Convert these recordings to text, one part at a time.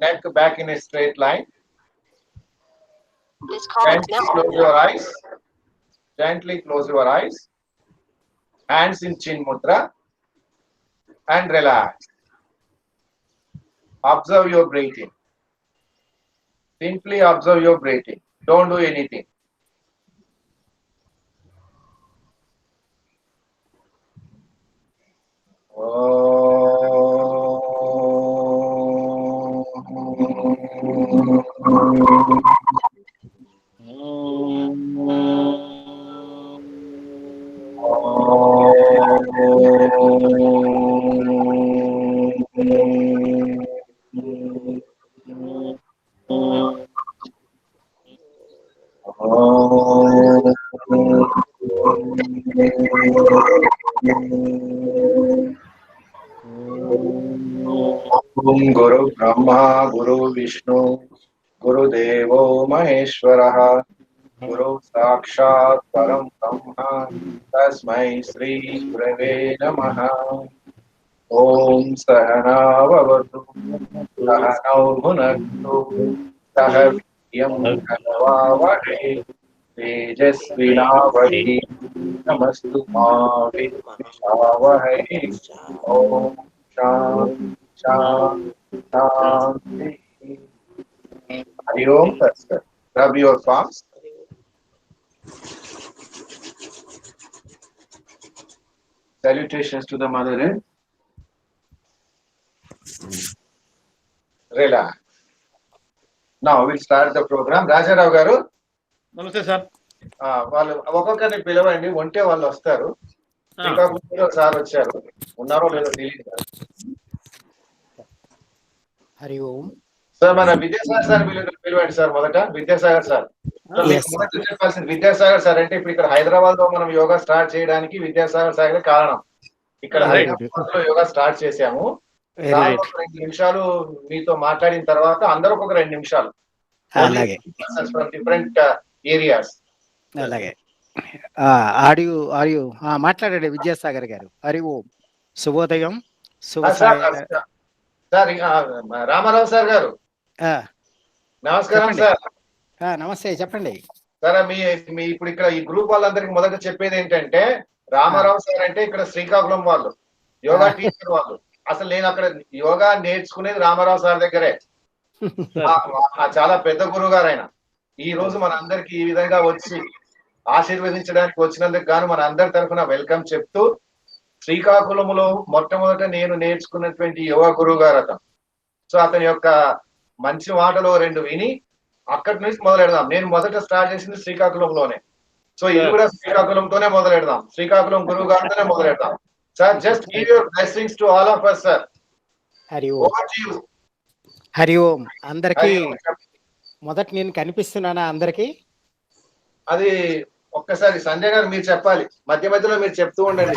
neck back in a straight line. Gently close your eyes. Gently close your eyes. Hands in chin mudra and relax. Observe your breathing. Simply observe your breathing. Don't do anything. Guru Brahma, Guru Vishnu, Guru Devo Maheshwara, Guru Sakshat Param Brahma, Tasmai Sri Gurave Namaha. Om Sahana Vavatu, Sahanau Bhunaktu, Sahavyam Kanavavai, Tejasvinavai, Namastu Ma Vidvishavai. Om Shanti Shanti. Hari Om Tat Sat. Rub your palms. Salutations to the Mother Earth. Relax. Now we'll start the program. Rajarao garu. నమస్తే sir. వాళ్ళు ఒక్కొక్కరిని పిలవండి, ఉంటే వాళ్ళు వస్తారు. శ్రీకాకుళంలో sir వచ్చారు, ఉన్నారో లేదో తెలియదు. హరి ఓం సార్ మన విద్యాసాగర్ సార్ పిలవండి సార్. మొదట విద్యాసాగర్ సార్. మొదట చెప్పాల్సింది విద్యాసాగర్ సార్ అంటే ఇప్పుడు ఇక్కడ హైదరాబాద్ లో మనం యోగా స్టార్ట్ చేయడానికి విద్యాసాగర్ సార్ కారణం. ఇక్కడ హైదరాబాద్ లో యోగా స్టార్ట్ చేశాము. ఒక 2 నిమిషాలు మీతో మాట్లాడిన తర్వాత అందరూ ఒక 2 నిమిషాలు డిఫరెంట్ ఏరియాస్. అలాగే ఆడియో మాట్లాడండి విద్యాసాగర్ గారు. హరి ఓం, శుభోదయం. సార్ రామారావు సార్ గారు నమస్కారం సార్. నమస్తే, చెప్పండి సార్. మీ ఇప్పుడు ఇక్కడ ఈ గ్రూప్ వాళ్ళందరికి మొదట చెప్పేది ఏంటంటే, రామారావు సార్ అంటే ఇక్కడ శ్రీకాకుళం వాళ్ళు, యోగా టీచర్ వాళ్ళు. అసలు నేను అక్కడ యోగా నేర్చుకునేది రామారావు సార్ దగ్గరే. చాలా పెద్ద గురువు గారు ఆయన. ఈ రోజు మన అందరికి ఈ విధంగా వచ్చి ఆశీర్వదించడానికి వచ్చినందుకు గాను మన అందరి తరఫున వెల్కమ్ చెప్తూ, శ్రీకాకుళంలో మొట్టమొదట నేను నేర్చుకున్నటువంటి యోగా గురువు గారు అతను. సో అతని యొక్క మంచి మాటలు 2 విని అక్కడి నుంచి మొదలెడదాం. నేను మొదట స్టార్ట్ చేసింది శ్రీకాకుళంలోనే. సో ఇది కూడా శ్రీకాకుళంతోనే మొదలెడదాం, శ్రీకాకుళం గురువు గారితోనే మొదలెడదాం. Sir, just give your blessings to all of us sir. Hari Om. Hari Om. అందరికి మొదట నేను కనిపిస్తున్నానా అందరికి? అది ఒక్కసారి సంజయ్ గారు మీరు చెప్పాలి, మధ్య మధ్యలో మీరు చెప్తూ ఉండండి.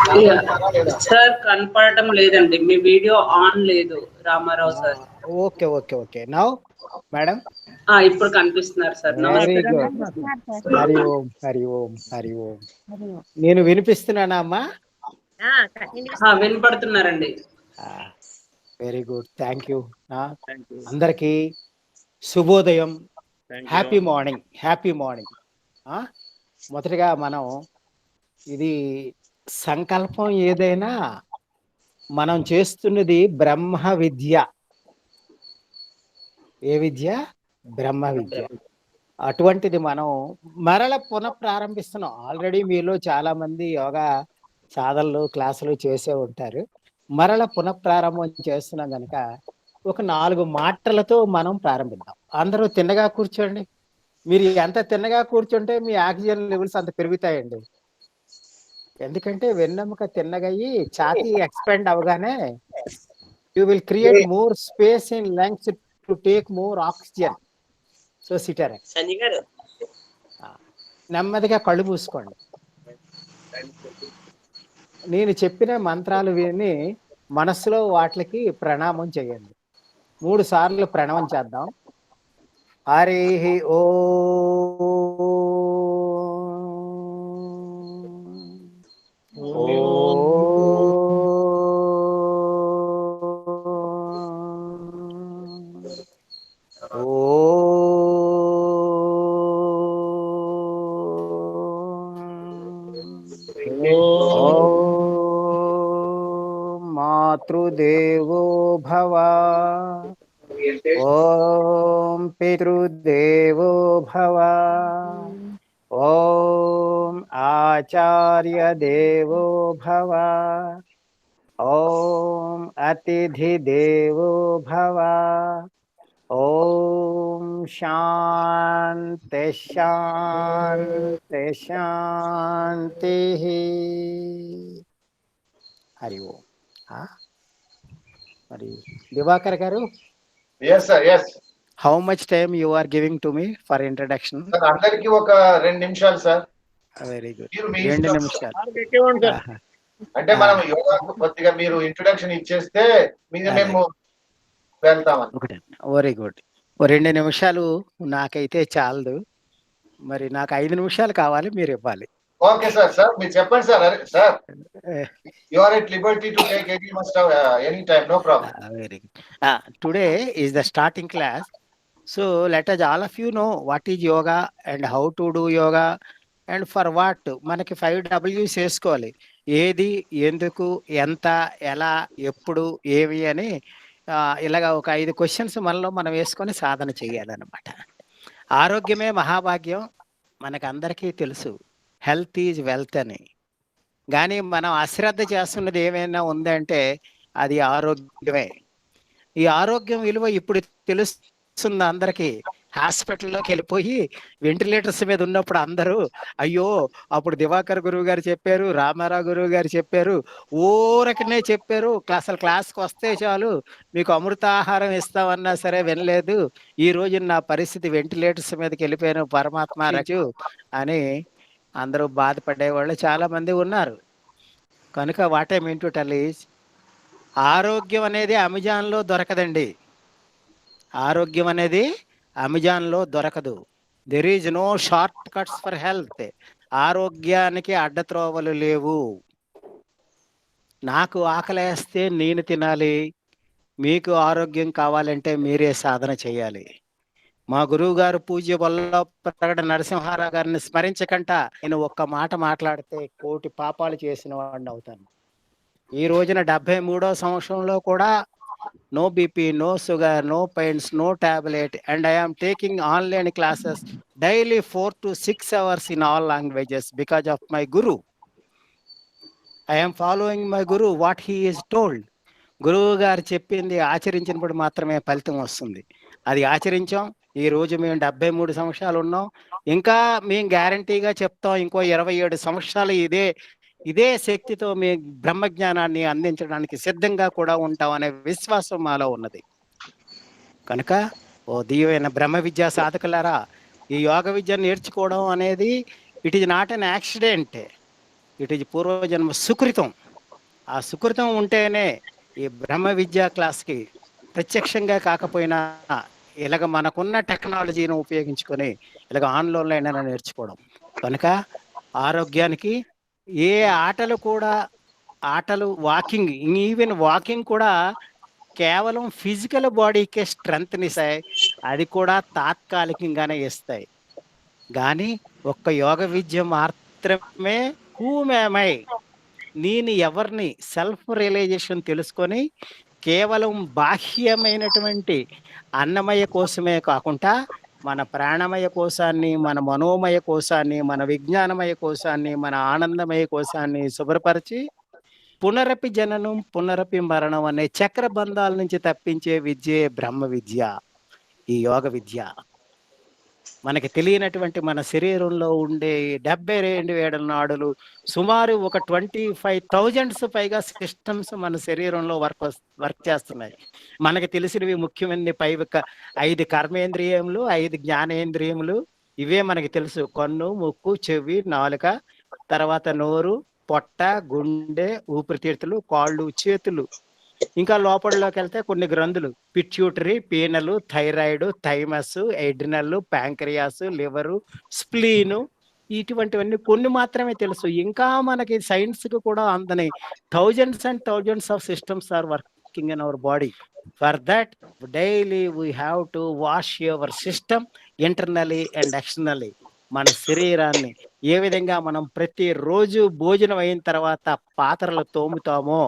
సార్ కనపడటం లేదండి, మీ వీడియో ఆన్ లేదు Ramarao sir. Okay okay okay. Now madam ఇప్పుడు కనిపిస్తున్నారు sir. Very good. Hari Om Hari Om Hari Om. నేను వినిపిస్తున్నానా అమ్మా? వినపడుతున్నారండి. Very good, thank you. అందరికి శుభోదయం, హ్యాపీ మార్నింగ్. Happy morning. మొదటిగా మనం ఇది సంకల్పం ఏదైనా మనం చేస్తున్నది బ్రహ్మ విద్య. ఏ విద్య? బ్రహ్మ విద్య. అటువంటిది మనం మరల పునఃప్రారంభిస్తున్నాం. ఆల్రెడీ మీలో చాలా మంది యోగా సాధనలు క్లాసులు చేసే ఉంటారు. మరల పునఃప్రారంభం చేస్తున్నాం కనుక ఒక 4 మాటలతో మనం ప్రారంభిద్దాం. అందరూ తిన్నగా కూర్చోండి. మీరు ఎంత తిన్నగా కూర్చుంటే మీ ఆక్సిజన్ లెవెల్స్ అంత పెరుగుతాయండి. ఎందుకంటే వెన్నెముక తిన్నగయ్యి ఛాతీ ఎక్స్పాండ్ అవగానే you will create more space in lungs to take more oxygen. So seater నెమ్మదిగా కళ్ళు మూసుకోండి. నేను చెప్పిన మంత్రాలు విని మనస్సులో వాటికి ప్రణామం చేయండి. 3 సార్లు ప్రణవం చేద్దాం. హరి ఓ ఓం పితృదేవో భవ, ఓం ఆచార్య దేవో భవ, ఓం అతిథి దేవో భవ, ఓం శాంతి శాంతి శాంతి. హరి ఓం. మరి దివాకర్ గారు, yes sir, yes how much time you are giving to me for introduction? Sir. అందరికి ఒక 2 నిమిషాలు సార్. Very good. మీరు మీ 2 ఇష్టం. నిమిషాలు. ఆహా. అంటే మనం యోగా కొద్దిగా మీరు ఇంట్రొడక్షన్ ఇచ్చేస్తే మీద మేము వెళ్తామని. Very good. 2 నిమిషాలు నాకైతే చాలదు, మరి నాకు 5 నిమిషాలు కావాలి, మీరు ఇవ్వాలి. Okay sir. సార్ మీరు చెప్పండి సార్. అరే sir, you are at liberty to take any must any time, no problem. Very good. Today is the starting class. So let us all of you know what is yoga and how to do yoga and for what. మనకి 5 W's వేసుకోవాలి. ఏది, ఎందుకు, ఎంత, ఎలా, ఎప్పుడు, ఏమి అని ఇలాగా ఒక 5 క్వశ్చన్స్ మనలో మనం వేసుకొని సాధన చేయాలన్నమాట. ఆరోగ్యమే మహాభాగ్యం మనకు అందరికీ తెలుసు. హెల్త్ ఈజ్ వెల్త్ అని. కానీ మనం అశ్రద్ధ చేస్తున్నది ఏమైనా ఉందంటే అది ఆరోగ్యమే. ఈ ఆరోగ్యం విలువ ఇప్పుడు తెలుస్తుంది అందరికీ. హాస్పిటల్లోకి వెళ్ళిపోయి వెంటిలేటర్స్ మీద ఉన్నప్పుడు అందరూ అయ్యో అప్పుడు దివాకర్ గురువు గారు చెప్పారు, రామారావు గురువు గారు చెప్పారు, ఊరకనే చెప్పారు, అసలు క్లాస్కి వస్తే చాలు మీకు అమృతాహారం ఇస్తామన్నా సరే వినలేదు, ఈ రోజు నా పరిస్థితి వెంటిలేటర్స్ మీదకి వెళ్ళిపోయాను పరమాత్మ రాజు అని అందరూ బాధపడే వాళ్ళు చాలా మంది ఉన్నారు. కనుక what I mean to tell is, ఆరోగ్యం అనేది అమెజాన్లో దొరకదండి. ఆరోగ్యం అనేది అమెజాన్లో దొరకదు. There is no short cuts for health. ఆరోగ్యానికి అడ్డత్రోవలు లేవు. నాకు ఆకలేస్తే నేను తినాలి, మీకు ఆరోగ్యం కావాలంటే మీరే సాధన చేయాలి. మా గురువు గారు పూజ్య వల్లభప్రగడ నరసింహారావు గారిని స్మరించకంట నేను ఒక్క మాట మాట్లాడితే 1,000,000 పాపాలు చేసిన వాడిని అవుతాను. ఈ రోజున 73వ సంవత్సరంలో కూడా no BP, no sugar, no pains, no tablet, and I am taking online classes daily 4 to 6 hours in all languages because of my guru. I am following my guru, what he is told. గురువు గారు చెప్పింది ఆచరించినప్పుడు మాత్రమే ఫలితం వస్తుంది. అది ఆచరించాం. ఈ రోజు మేము 73 సంవత్సరాలు ఉన్నాం. ఇంకా మేము గ్యారంటీగా చెప్తాం ఇంకో 27 సంవత్సరాలు ఇదే శక్తితో మీ బ్రహ్మజ్ఞానాన్ని అందించడానికి సిద్ధంగా కూడా ఉంటాం అనే విశ్వాసం మాలో ఉన్నది. కనుక ఓ దివ్యమైన బ్రహ్మ విద్యా సాధకులారా, ఈ యోగ విద్య నేర్చుకోవడం అనేది it is not an accident, it is పూర్వజన్మ సుకృతం. ఆ సుకృతం ఉంటేనే ఈ బ్రహ్మ విద్యా క్లాస్కి ప్రత్యక్షంగా కాకపోయినా ఇలాగ మనకున్న టెక్నాలజీని ఉపయోగించుకొని ఇలాగ ఆన్లైన్ అయినా నేర్చుకోవడం. కనుక ఆరోగ్యానికి ఏ ఆటలు వాకింగ్, ఈవెన్ వాకింగ్ కూడా కేవలం ఫిజికల్ బాడీకే స్ట్రెంగ్త్ని ఇస్తాయి, అది కూడా తాత్కాలికంగానే ఇస్తాయి. కానీ ఒక్క యోగ విద్య మాత్రమే హూమేమై, నేను ఎవరిని సెల్ఫ్ రియలైజేషన్ తెలుసుకొని కేవలం బాహ్యమైనటువంటి అన్నమయ కోసమే కాకుండా మన ప్రాణమయ కోశాన్ని, మన మనోమయ కోశాన్ని, మన విజ్ఞానమయ కోశాన్ని, మన ఆనందమయ కోశాన్ని శుభ్రపరిచి పునరపి జననం పునరపి మరణం అనే చక్ర బంధాల నుంచి తప్పించే విద్యే బ్రహ్మ విద్య, ఈ యోగ విద్య. మనకి తెలియనటువంటి మన శరీరంలో ఉండే 72,000 నాడులు, సుమారు ఒక 25,000 పైగా సిస్టమ్స్ మన శరీరంలో వర్క్ చేస్తున్నాయి. మనకి తెలిసినవి ముఖ్యమైన 5 కర్మేంద్రియములు, 5 జ్ఞానేంద్రియములు, ఇవే మనకి తెలుసు. కన్ను, ముక్కు, చెవి, నాలుక, తర్వాత నోరు, పొట్ట, గుండె, ఊపిరితిత్తులు, కాళ్ళు, చేతులు. ఇంకా లోపలిలోకి వెళ్తే కొన్ని గ్రంథులు, pituitary, pineal, thyroid, thymus, adrenal, pancreas, liver, spleen, ఇటువంటివన్నీ కొన్ని మాత్రమే తెలుసు. ఇంకా మనకి సైన్స్కి కూడా అందని thousands and thousands of systems are working in our body. For that daily we have to wash your system internally and externally. మన శరీరాన్ని ఏ విధంగా మనం ప్రతిరోజు భోజనం అయిన తర్వాత పాత్రలు తోముతామో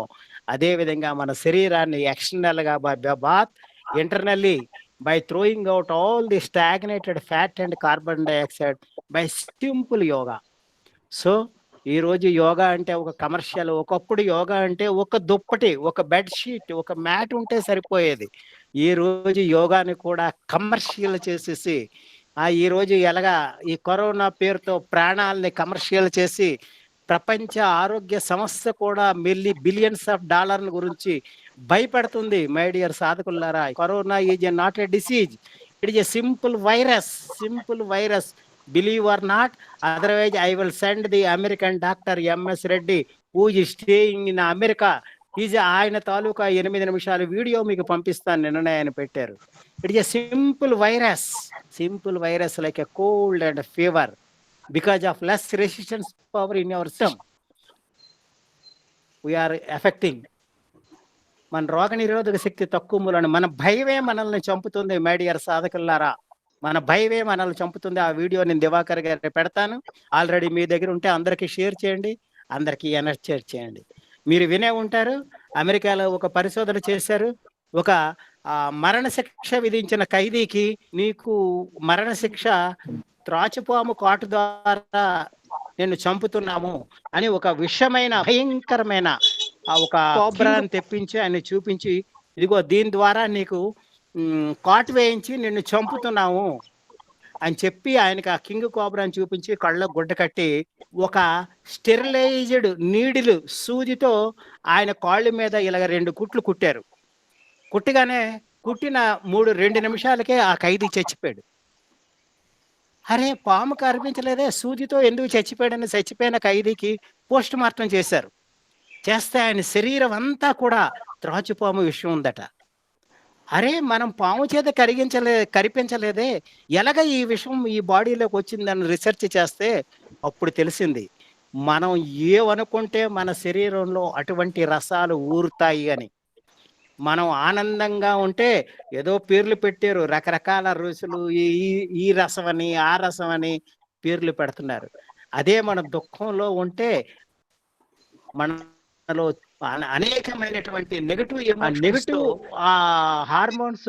అదే విధంగా మన శరీరాన్ని ఎక్స్టర్నల్ గా both, internally by throwing out all the stagnated fat and carbon dioxide by simple yoga. So ఈ రోజు యోగా అంటే ఒక కమర్షియల్. ఒకప్పుడు యోగా అంటే ఒక దుప్పటి, ఒక బెడ్షీట్, ఒక మ్యాట్ ఉంటే సరిపోయేది. ఈ రోజు యోగాని కూడా కమర్షియల్ చేసేసి ఈ రోజు ఎలాగా ఈ కరోనా పేరుతో ప్రాణాలని కమర్షియల్ చేసి ప్రపంచ ఆరోగ్య సంస్థ కూడా బిలియన్స్ ఆఫ్ డాలర్ల గురించి భయపెడుతుంది. మై డియర్ సాధకులారా, corona is not a disease, it is a simple virus. Believe or not, otherwise I will send the American doctor MS Reddy who is staying in America. ఆయన తాలూకా 8 నిమిషాల video మీకు పంపిస్తాను, నిన్ననే ఆయన పెట్టారు. It is a simple virus like a cold and fever because of less resistance power in our system we are affecting. మన రోగ నిరోధక శక్తి తక్కువ మూలన మన భయమే మనల్ని చంపుతుంది. మై డియర్ సాధకులారా, మన భయమే మనల్ని చంపుతుంది. ఆ వీడియో నేను దివాకర్ గారి పెడతాను. ఆల్రెడీ మీ దగ్గర ఉంటే అందరికీ షేర్ చేయండి, అందరికీ ఎనర్జైజ్ చేయండి. మీరు వినే ఉంటారు, అమెరికాలో ఒక పరిశోధన చేశారు. ఒక మరణశిక్ష విధించిన ఖైదీకి నీకు మరణశిక్ష త్రాచుపాము కాటు ద్వారా నిన్ను చంపుతున్నాము అని ఒక విషమైన భయంకరమైన ఒక కోబ్రాన్ని తెప్పించి ఆయన చూపించి, ఇదిగో దీని ద్వారా నీకు కాటు వేయించి నిన్ను చంపుతున్నాము అని చెప్పి ఆయనకి ఆ కింగ్ కోబ్రాని చూపించి కళ్ళ గుడ్డ కట్టి ఒక స్టెరిలైజ్డ్ నీడిలు సూదితో ఆయన కాళ్ళ మీద ఇలాగ 2 కుట్లు కుట్టారు. కుట్టిగానే కుట్టిన 2 నిమిషాలకే ఆ ఖైదీ చచ్చిపోయాడు. అరే, పాము కనిపించలేదే, సూదితో ఎందుకు చచ్చిపోయాడని చచ్చిపోయిన ఖైదీకి పోస్ట్ మార్టం చేశారు. చేస్తే ఆయన శరీరం అంతా కూడా త్రాచుపాము విషయం ఉందట. అరే, మనం పాము చేత కరిపించలేదే, ఎలాగ ఈ విషయం ఈ బాడీలోకి వచ్చిందని రీసెర్చ్ చేస్తే అప్పుడు తెలిసింది, మనం ఏమనుకుంటే మన శరీరంలో అటువంటి రసాలు ఊరుతాయి అని. మనం ఆనందంగా ఉంటే ఏదో పేర్లు పెట్టారు, రకరకాల రుచులు, ఈ రసం అని ఆ రసం అని పేర్లు పెడుతున్నారు. అదే మన దుఃఖంలో ఉంటే మనలో అనేకమైనటువంటి నెగటివ్ హార్మోన్స్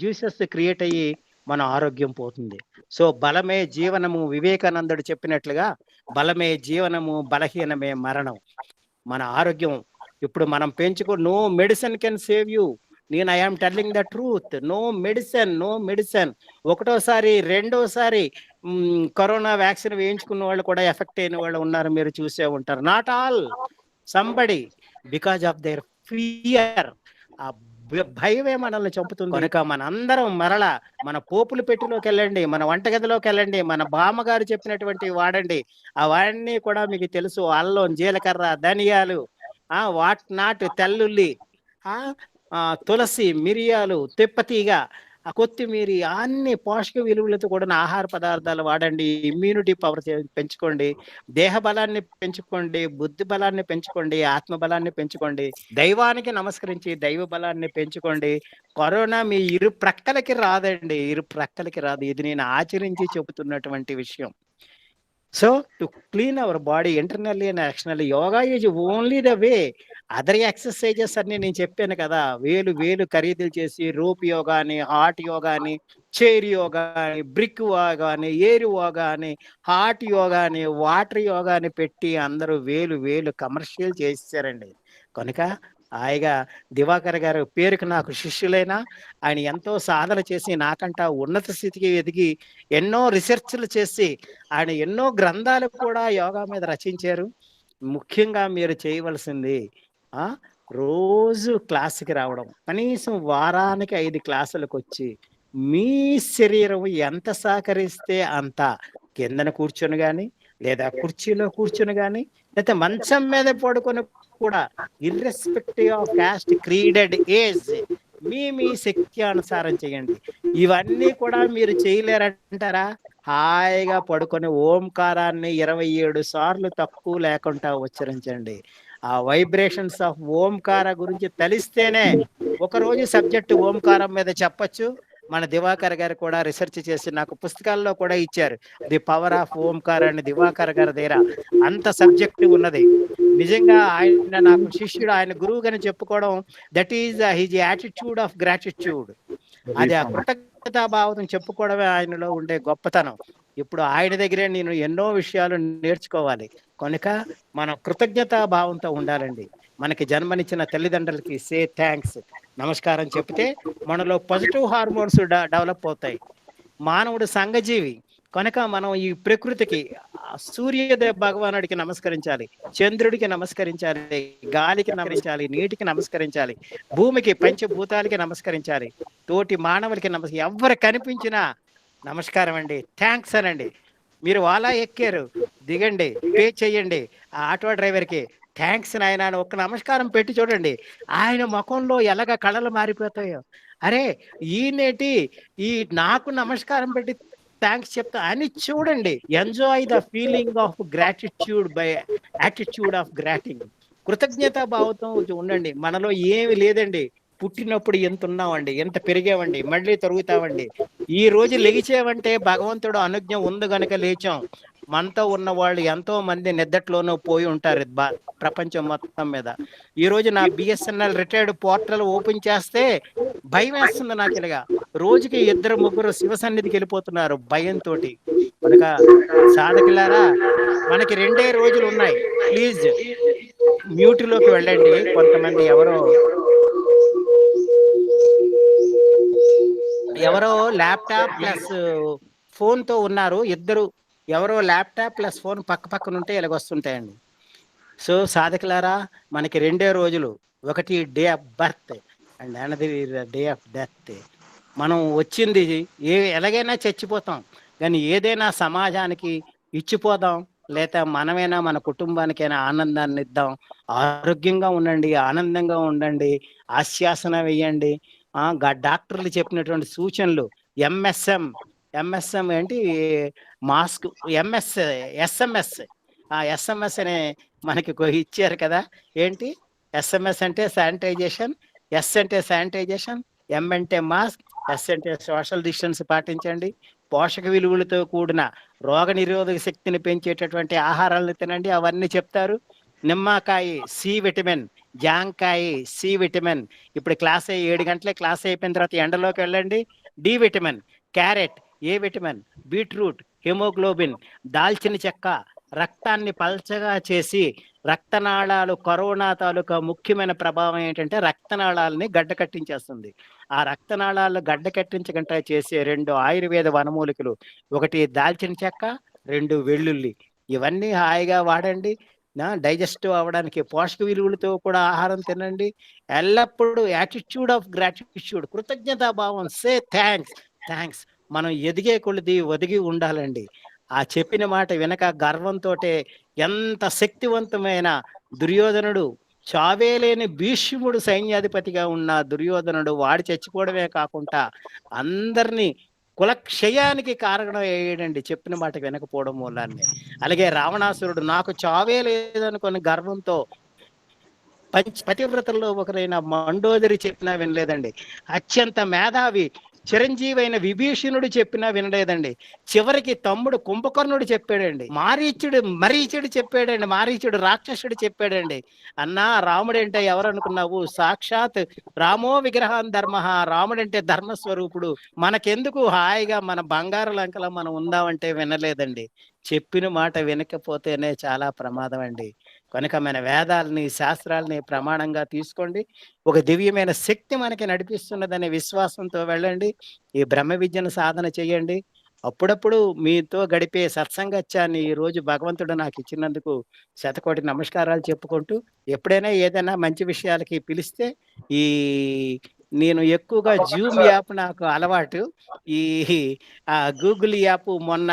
జ్యూసెస్ క్రియేట్ అయ్యి మన ఆరోగ్యం పోతుంది. సో బలమే జీవనము, వివేకానందుడు చెప్పినట్లుగా బలమే జీవనము, బలహీనమే మరణం. మన ఆరోగ్యం ఇప్పుడు మనం no medicine can save you. నేను I'm telling the truth. No medicine. ఒకటోసారి రెండోసారి కరోనా వ్యాక్సిన్ వేయించుకున్న వాళ్ళు కూడా ఎఫెక్ట్ అయిన వాళ్ళు ఉన్నారు, మీరు చూసే ఉంటారు. Not all, somebody, because of their fear. ఆ భయమే మనల్ని చంపుతుంది. కనుక మనందరం మరలా మన పోపుల పెట్టిలోకి వెళ్ళండి, మన వంటగదిలోకి వెళ్ళండి, మన బామ్మగారు చెప్పినటువంటి వాడండి. అవన్నీ కూడా మీకు తెలుసు, అల్లం, జీలకర్ర, ధనియాలు, వాట్ నాట్, తెల్లుల్లి, తులసి, మిరియాలు, తిప్పతీగ, కొత్తిమీర, అన్ని పోషక విలువలతో కూడిన ఆహార పదార్థాలు వాడండి. ఇమ్యూనిటీ పవర్ పెంచుకోండి, దేహ బలాన్ని పెంచుకోండి, బుద్ధి బలాన్ని పెంచుకోండి, ఆత్మ బలాన్ని పెంచుకోండి, దైవానికి నమస్కరించి దైవ బలాన్ని పెంచుకోండి. కరోనా మీ ఇరు ప్రక్కలకి రాదండి, ఇది నేను ఆచరించి చెబుతున్నటువంటి విషయం. So to clean our body internally and externally, yoga is only the way. Other exercises అన్ని నేను చెప్పాను కదా, వేలు ఖరీదులు చేసి రోప్ యోగా అని, హార్ట్ యోగా అని, చైర్ యోగా అని, బ్రిక్ యోగా అని, ఎయిర్ యోగా అని, హార్ట్ యోగా అని, వాటర్ యోగా అని పెట్టి అందరూ వేలు కమర్షియల్ చేశారండి. కనుక హాయిగా దివాకర్ గారు పేరుకు నాకు శిష్యులైనా ఆయన ఎంతో సాధన చేసి నాకంట ఉన్నత స్థితికి ఎదిగి ఎన్నో రీసెర్చ్లు చేసి ఆయన ఎన్నో గ్రంథాలు కూడా యోగా మీద రచించారు. ముఖ్యంగా మీరు చేయవలసింది రోజు క్లాసుకి రావడం, కనీసం వారానికి 5 క్లాసులకు వచ్చి మీ శరీరం ఎంత సహకరిస్తే అంత కిందన కూర్చొని కానీ, లేదా కుర్చీలో కూర్చొని కానీ, లేకపోతే మంచం మీద పడుకొని కూడా, ఇర్రెస్పెక్టివ్ ఆఫ్ కాస్ట్, క్రీడెడ్, ఏజ్, మీ శక్తి అనుసారం చేయండి. ఇవన్నీ కూడా మీరు చేయలేరంటారా? హాయిగా పడుకొని ఓంకారాన్ని 27 సార్లు తక్కువ లేకుండా ఉచ్చరించండి. ఆ వైబ్రేషన్స్ ఆఫ్ ఓంకార గురించి తెలిస్తేనే ఒకరోజు సబ్జెక్ట్ ఓంకారం మీద చెప్పచ్చు. మన దివాకర్ గారు కూడా రీసెర్చ్ చేసి నాకు పుస్తకాల్లో కూడా ఇచ్చారు, ది పవర్ ఆఫ్ ఓంకార్ అని. దివాకర్ గారి దగ్గర అంత సబ్జెక్ట్ ఉన్నది. నిజంగా ఆయన నాకు శిష్యుడు, ఆయన గురువు గారిని చెప్పుకోవడం, that is his attitude of gratitude. అది ఆ కృతజ్ఞతాభావం చెప్పుకోవడమే ఆయనలో ఉండే గొప్పతనం. ఇప్పుడు ఆయన దగ్గరే నేను ఎన్నో విషయాలు నేర్చుకోవాలి. కనుక మనం కృతజ్ఞతాభావంతో ఉండాలండి. మనకి జన్మనిచ్చిన తల్లిదండ్రులకి సే థ్యాంక్స్, నమస్కారం చెప్తే మనలో పాజిటివ్ హార్మోన్స్ డెవలప్ అవుతాయి. మానవుడు సంఘజీవి కనుక మనం ఈ ప్రకృతికి సూర్యోదయ భగవానుడికి నమస్కరించాలి, చంద్రుడికి నమస్కరించాలి, గాలికి నమస్కరించాలి, నీటికి నమస్కరించాలి, భూమికి పంచభూతాలకి నమస్కరించాలి, తోటి మానవులకి ఎవరు కనిపించినా నమస్కారం అండి, థ్యాంక్స్ అనండి. మీరు వాలా ఎక్కారు, దిగండి, పే చెయ్యండి, ఆ ఆటో డ్రైవర్కి థ్యాంక్స్ నాయన అని ఒక్క నమస్కారం పెట్టి చూడండి, ఆయన ముఖంలో ఎలాగ కళలు మారిపోతాయో. అరే ఈయనేటి ఈ నాకు నమస్కారం పెట్టి థ్యాంక్స్ చెప్తా అని చూడండి. Enjoy the feeling of gratitude by attitude of grating. కృతజ్ఞతా భావంతో ఉండండి. మనలో ఏమి లేదండి, పుట్టినప్పుడు ఎంత ఉన్నామండి, ఎంత పెరిగామండి, మళ్ళీ తరుగుతామండి. ఈ రోజు లెగిచేవంటే భగవంతుడు అనుజ్ఞ ఉంది గనుక లేచాం. మనతో ఉన్న వాళ్ళు ఎంతో మంది నిద్దట్లోనూ పోయి ఉంటారు ప్రపంచం మొత్తం మీద. ఈ రోజు నా బిఎస్ఎన్ఎల్ రిటైర్డ్ పోర్టల్ ఓపెన్ చేస్తే భయం వేస్తుంది నాకు. ఇలాగా రోజుకి 2-3 శివ సన్నిధికి వెళ్ళిపోతున్నారు భయంతో. కనుక సాధకులారా, మనకి 2 రోజులు ఉన్నాయి. ప్లీజ్ మ్యూట్లోకి వెళ్ళండి. కొంతమంది ఎవరో ల్యాప్టాప్ ప్లస్ ఫోన్ తో ఉన్నారు. ఇద్దరు ఎవరో ల్యాప్టాప్ ప్లస్ ఫోన్ పక్క పక్కన ఉంటే ఇలాగొస్తుంటాయండి. సో సాధకులారా, మనకి 2 రోజులు. ఒకటి day of birth and another day of death. మనం వచ్చింది ఎలాగైనా చచ్చిపోతాం, కానీ ఏదైనా సమాజానికి ఇచ్చిపోదాం, లేదా మనమైనా మన కుటుంబానికైనా ఆనందాన్ని ఇద్దాం. ఆరోగ్యంగా ఉండండి, ఆనందంగా ఉండండి, ఆశ్వాసన వేయండి. డాక్టర్లు చెప్పినటువంటి సూచనలు ఎంఎస్ఎం ఏంటి, మాస్క్, ఎస్ఎంఎస్ అనే మనకి ఇచ్చారు కదా. ఏంటి ఎస్ఎంఎస్ అంటే శానిటైజేషన్, ఎస్ అంటే శానిటైజేషన్, ఎం అంటే మాస్క్, ఎస్ అంటే సోషల్ డిస్టెన్స్ పాటించండి. పోషక విలువలతో కూడిన రోగ నిరోధక శక్తిని పెంచేటటువంటి ఆహారాలను తినండి, అవన్నీ చెప్తారు. నిమ్మకాయ సి విటమిన్, జాంకాయ సి విటమిన్. ఇప్పుడు 7 గంటలే క్లాస్ అయిపోయిన తర్వాత ఎండలోకి వెళ్ళండి. D vitamin, carrot, A vitamin, beetroot, haemoglobin, దాల్చిన చెక్క రక్తాన్ని పల్చగా చేసి రక్తనాళాలు, కరోనా తాలూకా ముఖ్యమైన ప్రభావం ఏంటంటే రక్తనాళాలని గడ్డ కట్టించేస్తుంది. ఆ రక్తనాళాలు గడ్డ కట్టించకుండా చేసే 2 ఆయుర్వేద వనమూలికలు, ఒకటి దాల్చిన చెక్క, 2 వెల్లుల్లి. ఇవన్నీ హాయిగా వాడండి. డైజెస్టివ్ అవ్వడానికి పోషక విలువలతో కూడా ఆహారం తినండి. ఎల్లప్పుడూ యాటిట్యూడ్ ఆఫ్ గ్రాటిట్యూడ్, కృతజ్ఞతాభావం, సే థ్యాంక్స్. మనం ఎదిగే కొలది ఒదిగి ఉండాలండి. ఆ చెప్పిన మాట వెనక గర్వంతో ఎంత శక్తివంతమైన దుర్యోధనుడు, చావేలేని భీష్ముడు సైన్యాధిపతిగా ఉన్న దుర్యోధనుడు, వాడి చచ్చిపోవడమే కాకుండా అందరినీ కులక్షయానికి కారణం అయ్యాడండి చెప్పిన మాట వినకపోవడం మూలాన్ని. అలాగే రావణాసురుడు నాకు చావే లేదనుకుని గర్వంతో పతివ్రతల్లో ఒకరైన మండోదరి చెప్పినా వినలేదండి. అత్యంత మేధావి చిరంజీవి అయిన విభీషణుడు చెప్పినా వినలేదండి. చివరికి తమ్ముడు కుంభకర్ణుడు చెప్పాడండి, మరీచుడు చెప్పాడండి, మారీచుడు రాక్షసుడు చెప్పాడండి. అన్నా రాముడంటే ఎవరనుకున్నావు, సాక్షాత్ రామో విగ్రహాన్ ధర్మ, రాముడంటే ధర్మస్వరూపుడు, మనకెందుకు హాయిగా మన బంగారు లంకలో మనం ఉందామంటే వినలేదండి. చెప్పిన మాట వినకపోతేనే చాలా ప్రమాదం అండి. కనుక మన వేదాలని, శాస్త్రాలని ప్రమాణంగా తీసుకోండి. ఒక దివ్యమైన శక్తి మనకి నడిపిస్తున్నదనే విశ్వాసంతో వెళ్ళండి. ఈ బ్రహ్మ విద్యను సాధన చేయండి. అప్పుడప్పుడు మీతో గడిపే సత్సంగత్యాన్ని ఈ రోజు భగవంతుడు నాకు ఇచ్చినందుకు శతకోటి నమస్కారాలు చెప్పుకుంటూ, ఎప్పుడైనా ఏదైనా మంచి విషయాలకి పిలిస్తే నేను ఎక్కువగా జూమ్ యాప్ నాకు అలవాటు. ఈ గూగుల్ యాప్ మొన్న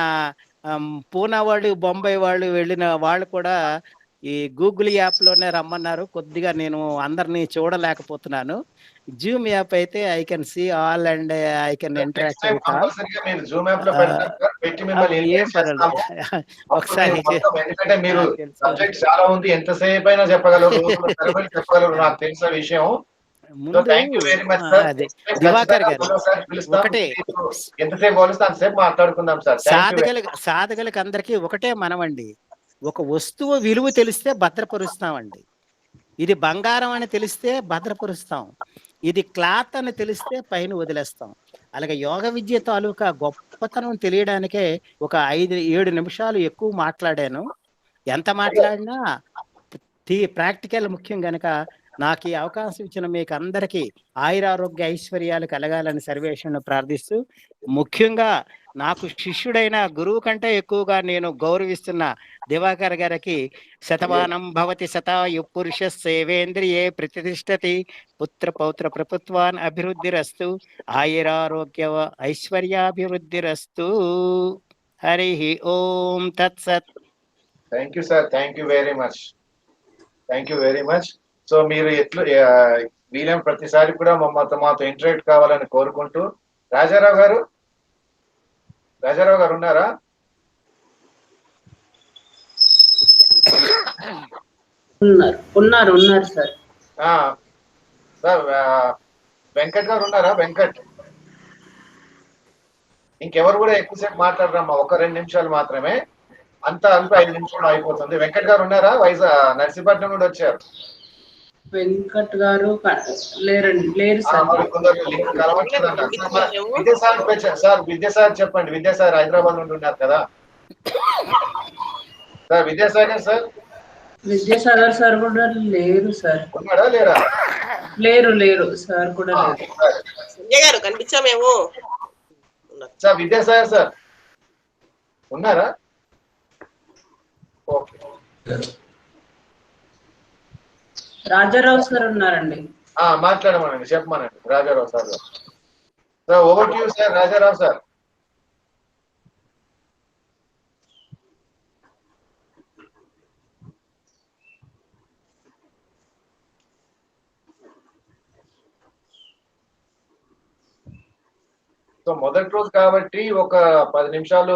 పూనా వాళ్ళు, బొంబాయి వాళ్ళు వెళ్ళిన వాళ్ళు కూడా ఈ గూగుల్ యాప్ లోనే రమ్మన్నారు. కొద్దిగా నేను అందరినీ చూడలేకపోతున్నాను. జూమ్ యాప్ అయితే I can see all and I can interact with all. ఏం పర్వాలేదు, ఒకసారి ఎందుకంటే మీరు సబ్జెక్ట్ చాలా ఉంది, ఎంతసేపు అయినా చెప్పగలరు, చెప్పగలరు, నాకు తెలిసిన విషయం. ముందు అదే దివాకర్ గారు ఒకటే, ఎంతసేపు పోలిస్తే అంతసేపు మాట్లాడుకుందాం సార్. సాధకులకి అందరికీ ఒకటే మనమండి, ఒక వస్తువు విలువ తెలిస్తే భద్రపరుస్తామండి. ఇది బంగారం అని తెలిస్తే భద్రపరుస్తాం. ఇది క్లాత్ అని తెలిస్తే పైన వదిలేస్తాం. అలాగే యోగ విద్య తాలూకా గొప్పతనం తెలియడానికే ఒక 5-7 నిమిషాలు ఎక్కువ మాట్లాడాను. ఎంత మాట్లాడినా ప్రాక్టికల్ ముఖ్యం గనక నాకు ఈ అవకాశం ఇచ్చిన మీకు అందరికీ ఆయురారోగ్య ఐశ్వర్యాలు కలగాలని సర్వేశ్వరుని ప్రార్థిస్తూ, ముఖ్యంగా నాకు శిష్యుడైన గురువు కంటే ఎక్కువగా నేను గౌరవిస్తున్న దివాకర్ గారికి శతమానం భవతి శతాయు పురుష సేవేంద్రియే ప్రతిష్టతి పుత్ర పౌత్ర ప్రభుత్వాన్ అభివృద్ధిరస్తు ఆయురారోగ్య ఐశ్వర్యాభివృద్ధిరస్తు. హరి ఓం తత్సత్. Thank you sir, thank you very much, thank you very much. So మీరు వీలైన ప్రతిసారి కూడా మాతో ఇంటరాక్ట్ కావాలని కోరుకుంటూ, రాజారావు గారు ఉన్నారా? ఉన్నారు సార్. సార్ వెంకట్ గారు ఉన్నారా? వెంకట్, ఇంకెవరు కూడా ఎక్కువసేపు మాట్లాడరమ్మా, 1-2 నిమిషాలు మాత్రమే, అంతా 5 నిమిషాలు అయిపోతుంది. వెంకట్ గారు ఉన్నారా? నర్సీపట్నం నుండి వచ్చారు. వెంకట్ గారు లేరు సార్. విద్యాసాగర్ చెప్పండి. విద్యాసాగర్ హైదరాబాద్ నుండి ఉన్నారు కదా సార్? విద్యాసాగర్ సార్ కూడా లేరు సార్. ఉన్నాడా లేరా? లేరు సార్ కూడా లేరు. కనిపించామేమో సార్. విద్యాసాగర్ సార్ ఉన్నారా? ఓకే. రాజారావు సార్ ఉన్నారండి. మాట్లాడమనండి, చెప్పమనండి Rajarao sir. Sir over to you sir. Rajarao sir. So మొదటి రోజు కాబట్టి ఒక 10 నిమిషాలు,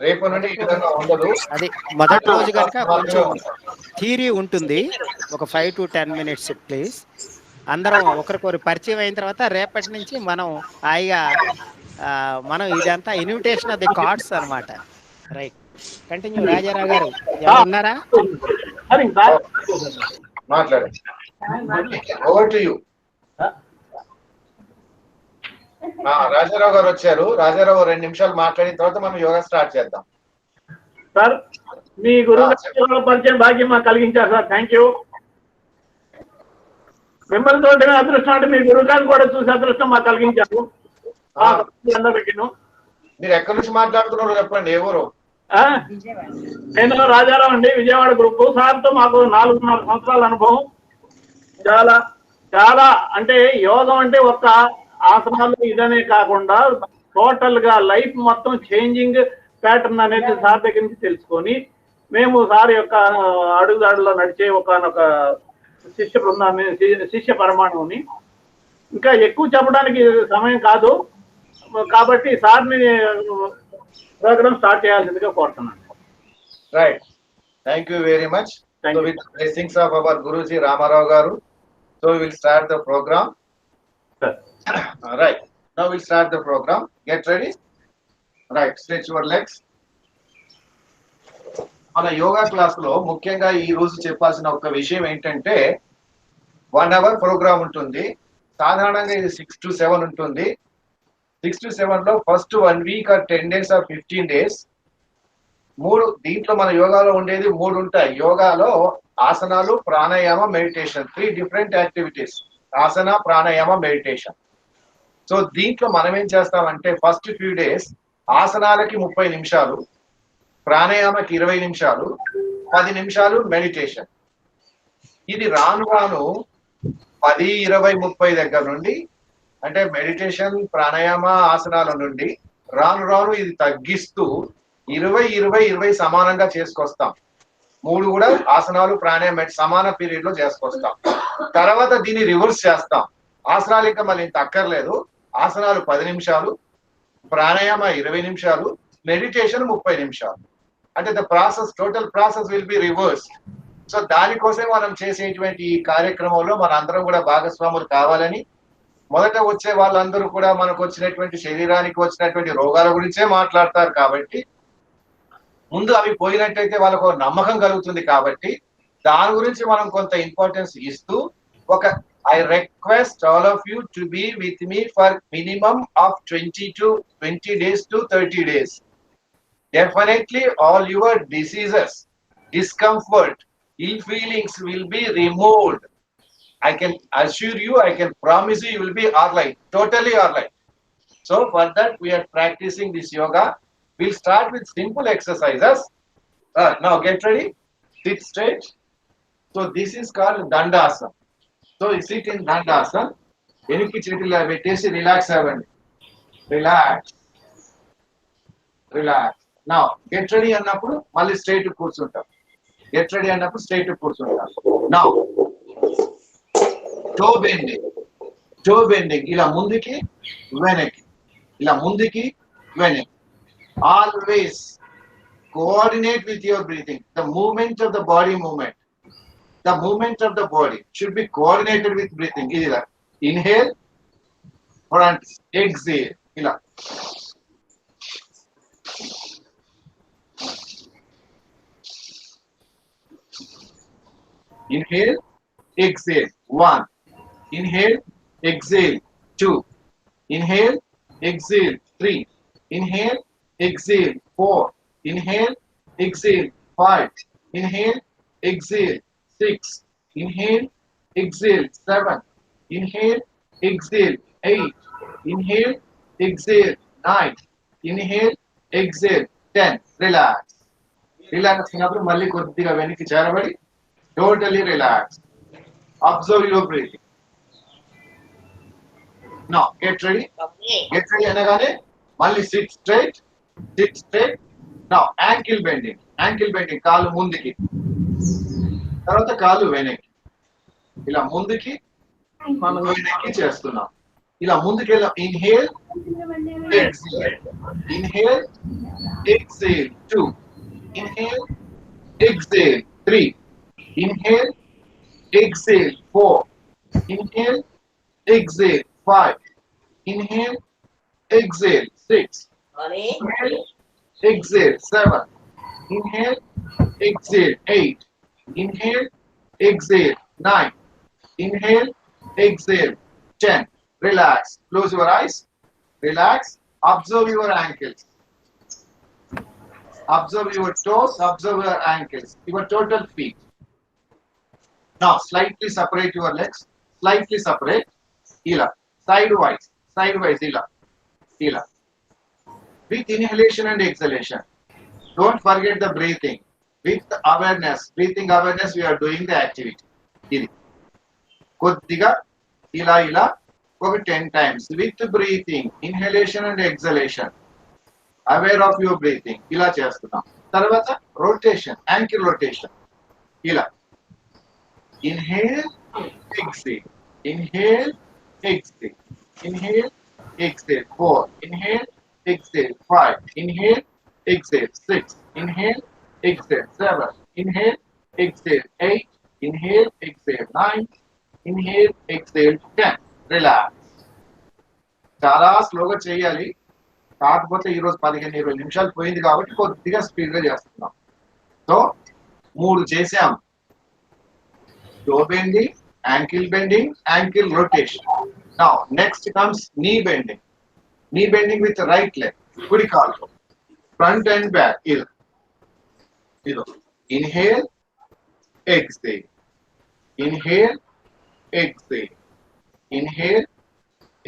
రేపు నుండి ఈ విధంగా ఉండదు. అది మొదటి రోజు కనుక కొంచెం థియరీ ఉంటుంది, ఒక 5 to 10 minutes ప్లీజ్. అందరం ఒకరికొకరు పరిచయం అయిన తర్వాత రేపటి నుంచి మనం హాయిగా మనం ఇదంతా ఇన్విటేషన్ ఆఫ్ ది కార్డ్స్ అన్నమాట. Right, continue. రాజారావు గారు ఉన్నారా? మాట్లాడండి. Over to you. రాజారావు గారు వచ్చారు. రాజారావు 2 నిమిషాలు మాట్లాడిన తర్వాత మనం యోగా స్టార్ట్ చేద్దాం. సార్ మీ గురువు పరిచయం భాగ్యం మాకు కలిగించారు సార్, థ్యాంక్ యూ. మిమ్మల్ని తోటి అదృష్టం అంటే మీ గురువు గారిని కూడా చూసి అదృష్టం మాకు కలిగించారు. మీరు ఎక్కడి నుంచి మాట్లాడుతున్నారు చెప్పండి, ఏ ఊరు? నేను రాజారావు అండి, విజయవాడ గ్రూప్. సార్తో మాకు 4.5 సంవత్సరాల అనుభవం. చాలా చాలా అంటే యోగం అంటే ఒక్క ఆసనాలు ఇదనే కాకుండా టోటల్ గా లైఫ్ మొత్తం చేంజింగ్ ప్యాటర్న్ అనేది సార్ దగ్గర నుంచి తెలుసుకొని మేము సార్ యొక్క అడుగుదాడులో నడిచే ఒకనొక శిష్య బృందాన్ని, శిష్య పరిమాణంని ఇంకా ఎక్కువ చెప్పడానికి సమయం కాదు కాబట్టి సార్ని ప్రోగ్రామ్ స్టార్ట్ చేయాల్సిందిగా కోరుతున్నాను. Right, thank you very much. So with the blessings of our Guruji Ramarao Garu, so we will start the program. Right, now we'll start the program. Get ready. Right, stretch your legs. మన yoga class లో ముఖ్యంగా ఈ రోజు చెప్పాల్సిన ఒక విషయం ఏంటంటే 1 hour programme ఉంటుంది. సాధారణంగా ఇది 6 to 7 ఉంటుంది. 6 to 7 లో first 1 week or 10 days or 15 days దీంట్లో మన యోగాలో ఉండేది 3 ఉంటాయి. యోగాలో ఆసనాలు, ప్రాణాయామ, మెడిటేషన్, 3 డిఫరెంట్ యాక్టివిటీస్. ఆసన, ప్రాణాయామ, మెడిటేషన్. సో దీంట్లో మనం ఏం చేస్తామంటే ఫస్ట్ ఫ్యూ డేస్ ఆసనాలకి 30 నిమిషాలు, ప్రాణాయామకి 20 నిమిషాలు, 10 నిమిషాలు మెడిటేషన్. ఇది రాను రాను 10, 20, 30 దగ్గర నుండి, అంటే మెడిటేషన్, ప్రాణాయామ, ఆసనాల నుండి రాను రాను ఇది తగ్గిస్తూ 20 సమానంగా చేసుకొస్తాం. 3 కూడా ఆసనాలు, ప్రాణాయామ సమాన పీరియడ్ లో చేసుకొస్తాం. తర్వాత దీన్ని రివర్స్ చేస్తాం. ఆసనాలు ఇంకా మళ్ళీ ఇంత అక్కర్లేదు. ఆసనాలు 10 నిమిషాలు, ప్రాణాయామ 20 నిమిషాలు, మెడిటేషన్ 30 నిమిషాలు. అంటే the process, total process will be reverse. So దానికోసం మనం చేసేటువంటి ఈ కార్యక్రమంలో మన అందరం కూడా భాగస్వాములు కావాలని, మొదట వచ్చే వాళ్ళందరూ కూడా మనకు వచ్చినటువంటి శరీరానికి వచ్చినటువంటి రోగాల గురించే మాట్లాడతారు కాబట్టి ముందు అవి పోయినట్టయితే వాళ్ళకు నమ్మకం కలుగుతుంది. కాబట్టి దాని గురించి మనం కొంత ఇంపార్టెన్స్ ఇస్తూ ఒక I request all of you to be with me for minimum of 20 days to 30 days. Definitely all your diseases, discomfort, ill feelings will be removed. I can assure you, I can promise you, you will be alright, totally alright. So for that, we are practicing this yoga. We'll start with simple exercises. Now get ready, sit straight. So this is called Dandasana. So you sit in Dandasana. వెనక్కి చేతులు పెట్టేసి relax అవ్వండి. Relax relax. నా get ready అన్నప్పుడు మళ్ళీ straight కూర్చుంటాం. Get ready అన్నప్పుడు straight కూర్చుంటాం. నా టో బెండింగ్, టో బెండింగ్ ఇలా ముందుకి వెనక్కి, ఇలా ముందుకి వెనక్కి. Always coordinate with your breathing. The movement of the body movement, the movement of the body should be coordinated with breathing. Either inhale, front, exhale. Ila. Inhale, exhale. 1. Inhale, exhale. 2. Inhale, exhale. 3. Inhale, exhale. 4. Inhale, exhale. 5. Inhale, exhale. 6. Inhale, exhale. 7. Inhale, exhale. 8. Inhale, exhale. 9. Inhale, exhale. 10. Relax. Relax అయినప్పుడు మళ్ళీ కొద్దిగా వెనక్కి చేరబడి totally relax. Observe your breathing. Now get ready. Get ready అనగానే మళ్ళీ sit straight. Sit straight. Now ankle bending. Ankle bending. కాలు ముందుకి, తర్వాత కాలు వెనక్కి, ఇలా ముందుకి మనం వెనక్కి చేస్తున్నాం. ఇలా ముందుకి వెళ్ళాం. Inhale, exhale. Inhale, exhale. 2. Inhale, exhale. 3. Inhale, exhale. 4. Inhale, exhale. 5. Inhale, exhale. 6. Inhale, exhale. 7. Inhale, exhale. 8. Inhale, exhale. 9. Inhale, exhale. 10. Relax. Close your eyes. Relax. Observe your ankles. Observe your toes. Observe your ankles. Your total feet. Now, slightly separate your legs. Slightly separate. Ila. Sidewise. Sidewise. Ila. Ila. With inhalation and exhalation. Don't forget the breathing. With awareness, breathing awareness, we are doing the activity. ఇది కొద్దిగా ఇలా ఇలా ఒక 10 times with breathing, inhalation and exhalation. Aware of your breathing. ఇలా చేస్తున్నాం. తర్వాత rotation, ankle rotation. ఇలా inhale, exhale. Inhale, exhale. Inhale, exhale. 4. Inhale, exhale. 5. Inhale, exhale. 6. Inhale, exhale. 7. Inhale, exhale. 8. Inhale, exhale. 9. Inhale, exhale. 10. Relax. చాలా స్లోగా చేయాలి. కాకపోతే ఈరోజు 15-20 నిమిషాలు పోయింది కాబట్టి కొద్దిగా స్పీడ్ గా చేస్తున్నాం. సో 3 చేసాం. toe bending, ankle rotation. Now next comes knee bending. Knee bending with the right leg. కుడి కాలు. Front and back. Ido. Inhale, exhale. Inhale, exhale. Inhale,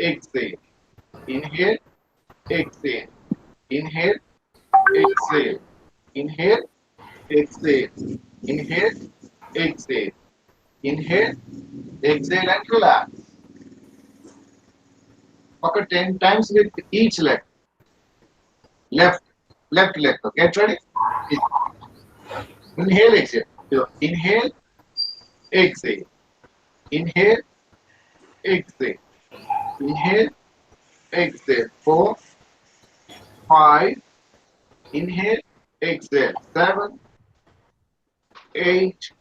exhale. Inhale, exhale. Inhale, exhale. Inhale, exhale. Inhale, exhale. Inhale, exhale and relax. Okay, 10 times with each leg. Left leg. Get ready. Inhale, exhale. Inhale, exhale. Inhale, exhale. Inhale, exhale. 4, 5. Inhale, exhale. 7, 8,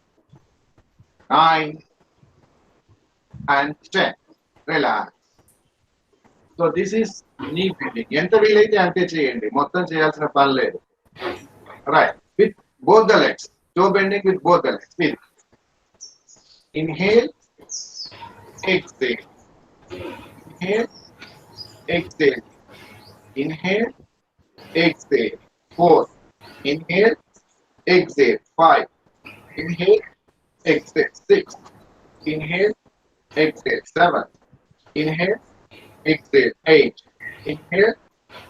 9 and 10. Relax. So this is knee bending. ఎంత వీలైతే అంతే చేయండి. మొత్తం చేయాల్సిన పని లేదు. Right. With both the legs. Toe bending with both the legs. With inhale, exhale. Inhale, exhale. Inhale, exhale. 4. Inhale, exhale. 5. Inhale, exhale. 6. Inhale, exhale. 7. Inhale, exhale. 8. Inhale,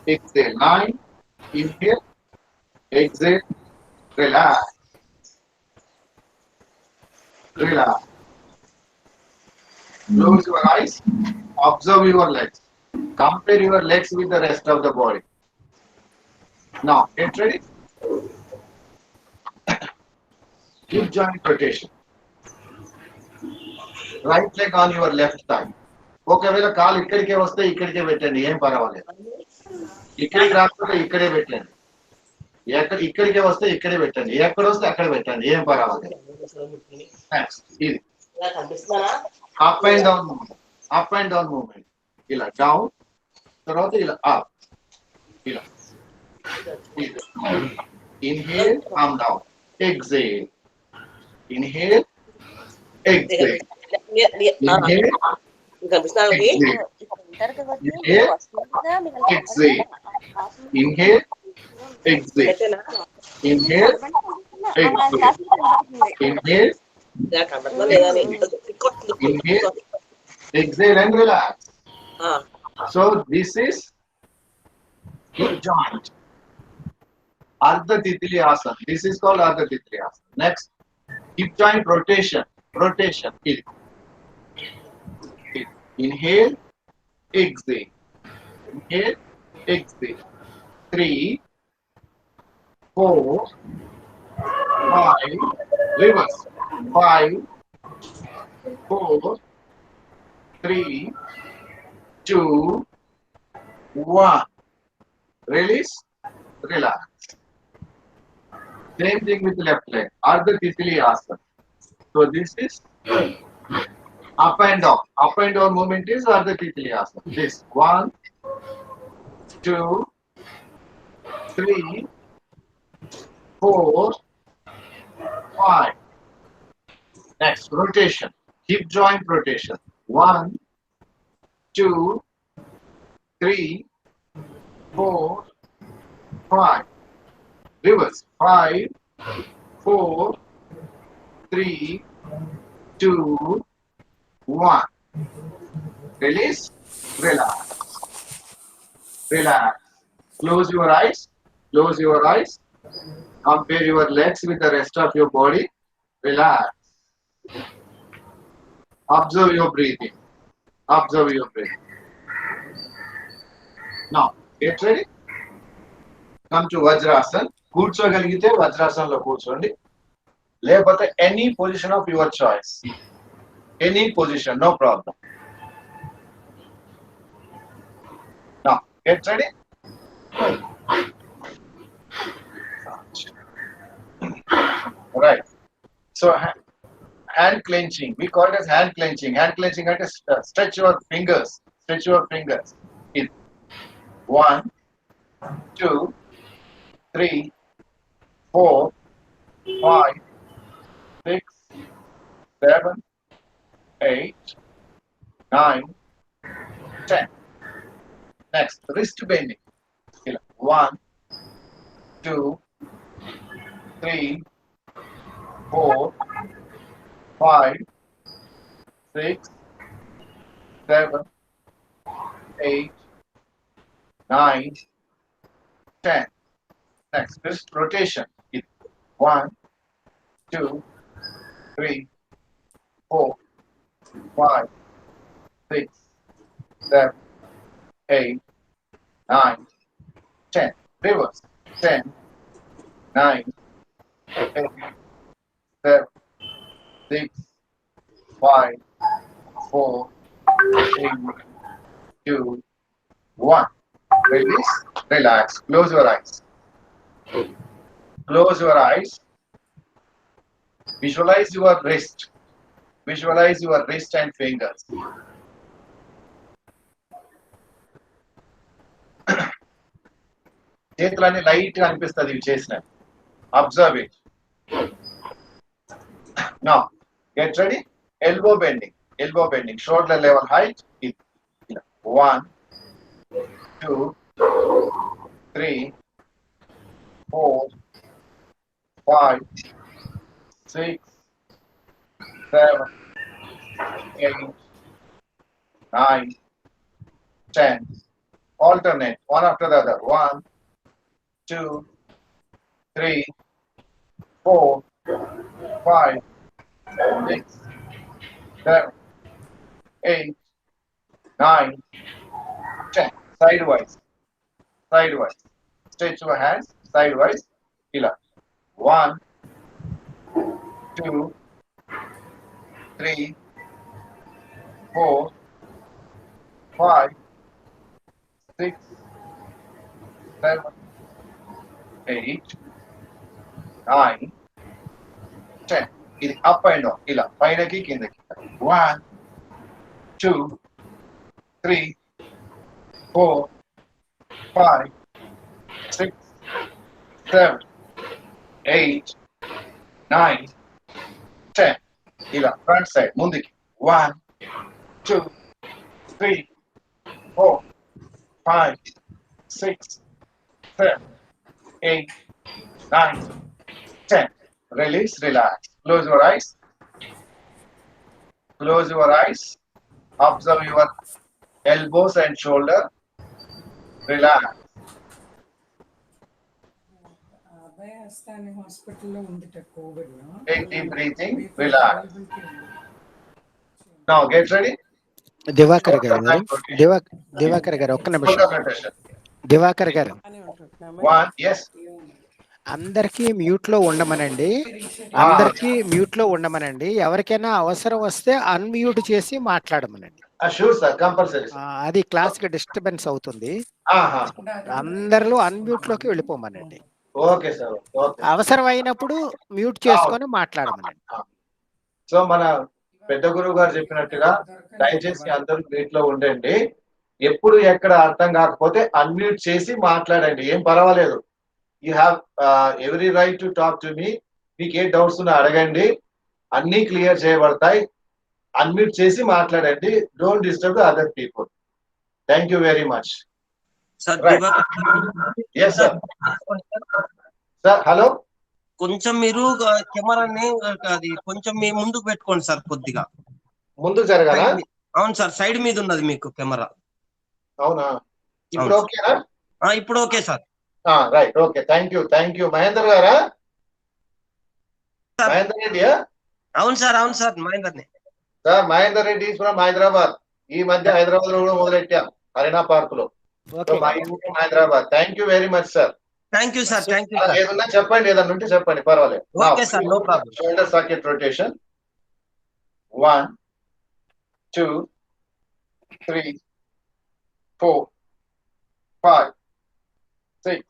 exhale. 9. Inhale, exhale. Relax. Relax. Close your eyes. Observe your legs. Compare your legs with the rest of the body. Now, get ready. Hip joint rotation. Right leg on your left thigh. ఒకవేళ కాలు ఇక్కడికే వస్తే ఇక్కడికే పెట్టండి, ఏం పర్వాలేదు. ఇక్కడికి రాకపోతే ఇక్కడే పెట్టండి. ఇక్కడికే వస్తే ఇక్కడే పెట్టండి, ఎక్కడ వస్తే అక్కడ పెట్టండి, ఏం పర్వాలేదు. ఇది up and down movement, up and down movement. ఇలా డౌన్, తర్వాత ఇలా అప్, ఇలా. Inhale, arm down, exhale. Inhale, exhale. Inhale, exhale. Inhale, exhale. Inhale, exhale. Inhale, inhale, exhale and relax. So this is hip joint. Ardha Titli Asana. This is called Ardha Titli Asana. Next, hip joint rotation. Rotation. Inhale, exhale. Inhale, exhale. 3, 4, 5. Reverse. 5, 4, 3, 2, 1. Release. Relax. Same thing with the left leg. Ardha Titli Asana. So this is up and down. Up and down movement is Ardha Titli Asana. This 1, 2, 3, 4, 5. Next, rotation. Hip joint rotation. 1, 2, 3, 4, 5. Reverse. 5, 4, 3, 2, 1. Release. Relax. Relax. Close your eyes. Close your eyes. Compare your legs with the rest of your body. Relax. Observe your breathing. Observe your breathing. Now, get ready. Come to Vajrasana. కూర్చోగలిగితే వజ్రాసనంలో కూర్చోండి, లేకపోతే any position of your choice. Any position, no problem. Now, get ready. Right. So, hand clenching. We call it as hand clenching. Hand clenching at stretch your fingers. Stretch your fingers. 1, 2, 3, 4, 5, 6, 7, 8, 9, 10. Next, wrist bending. 1, 2, 3, 4, 5, 6, 7, 8, 9, 10. Next, wrist rotation. 1, 2, 3, 4, 5, 6, 7, 8, 9, 10. Reverse. 10, 9, 8, 7, 6, 5, 4, 3, 2, 1. Release. Relax. Close your eyes. Close your eyes. Visualize your wrist. Visualize your wrist and fingers. చేతులన్నీ light గా అనిపిస్తుంది ఇవి చేసిన. Observe it. Now, get ready. Elbow bending. elbow bending, shoulder level height. 1, 2, 3, 4, 5, 6, 7, 8, 9, 10. Alternate, one after the other. 1, 2, 3, 4, 5, 6, 7, 8, 9, 10. Sidewise. Stretch your hands sidewise. 1, 2, 3, 4, 5, 6, 7, 8, 9, 10. ఇది up and down ఇలా పైనకి కిందకి. 1, 2, 3, 4, 5, 6, 7, 8, 9, 10. ఇలా ఫ్రంట్ సైడ్ ముందుకి. 1, 2, 3, 4, 5, 6, 7, 8, 9, 10. Release, relax. Close your eyes. Observe your elbows and shoulder. Relax. అభయహస్తాని హాస్పిటల్లో ఉందిట Covid. Take deep breathing. Relax. Now get ready. Diwakar గారు ఒక్క నిమిషం. Shoulder rotation. దివాకర్ గారు 1, yes. అందరికీ మ్యూట్ లో ఉండమనండి. ఎవరికైనా అవసరం వస్తే అన్మ్యూట్ చేసి మాట్లాడమనండి. Sure sir, compulsory. అది క్లాస్ కి డిస్టర్బెన్స్ అవుతుంది. అందరిలో అన్మ్యూట్ లోకి వెళ్ళిపోమనండి. Okay sir. Okay. అవసరం అయినప్పుడు మ్యూట్ చేసుకొని మాట్లాడమనండి. సో మన పెద్ద గురువు గారు చెప్పినట్టుగా దయచేసి అందరూ మీట్లో ఉండండి. ఎప్పుడు ఎక్కడ అర్థం కాకపోతే అన్మ్యూట్ చేసి మాట్లాడండి, ఏం పర్వాలేదు. You have every right to talk to me. మీకు ఏ డౌట్స్ ఉన్నా అడగండి, అన్ని క్లియర్ చేయబడతాయి. అన్మ్యూట్ చేసి మాట్లాడండి. Don't disturb other people. Thank you very much. Yes sir. Sir hello, కొంచెం మీరు కెమెరాని అది కొంచెం మీ ముందుకు పెట్టుకోండి సార్, కొద్దిగా ముందుకు జరగాలా? అవును సార్, సైడ్ మీద ఉన్నది మీకు కెమెరా. అవునా, ఇప్పుడు ఓకేనా? ఇప్పుడు okay sir. Right, okay, thank you. Mahender గారా? మహేందర్ రెడ్డి? అవును సార్ మహేందర్ని. Sir Mahender Reddy from Hyderabad. ఈ మధ్య హైదరాబాద్ లో కూడా మొదలెట్టాం, అరీనా పార్క్ లో. Hyderabad. Thank you very much sir. Thank you sir. ఏదన్నా చెప్పండి, ఏదన్నా ఉంటే చెప్పండి, పర్వాలేదు. Okay sir, no problem. Shoulder socket rotation. 1, 2, 3, 4, 5, 6,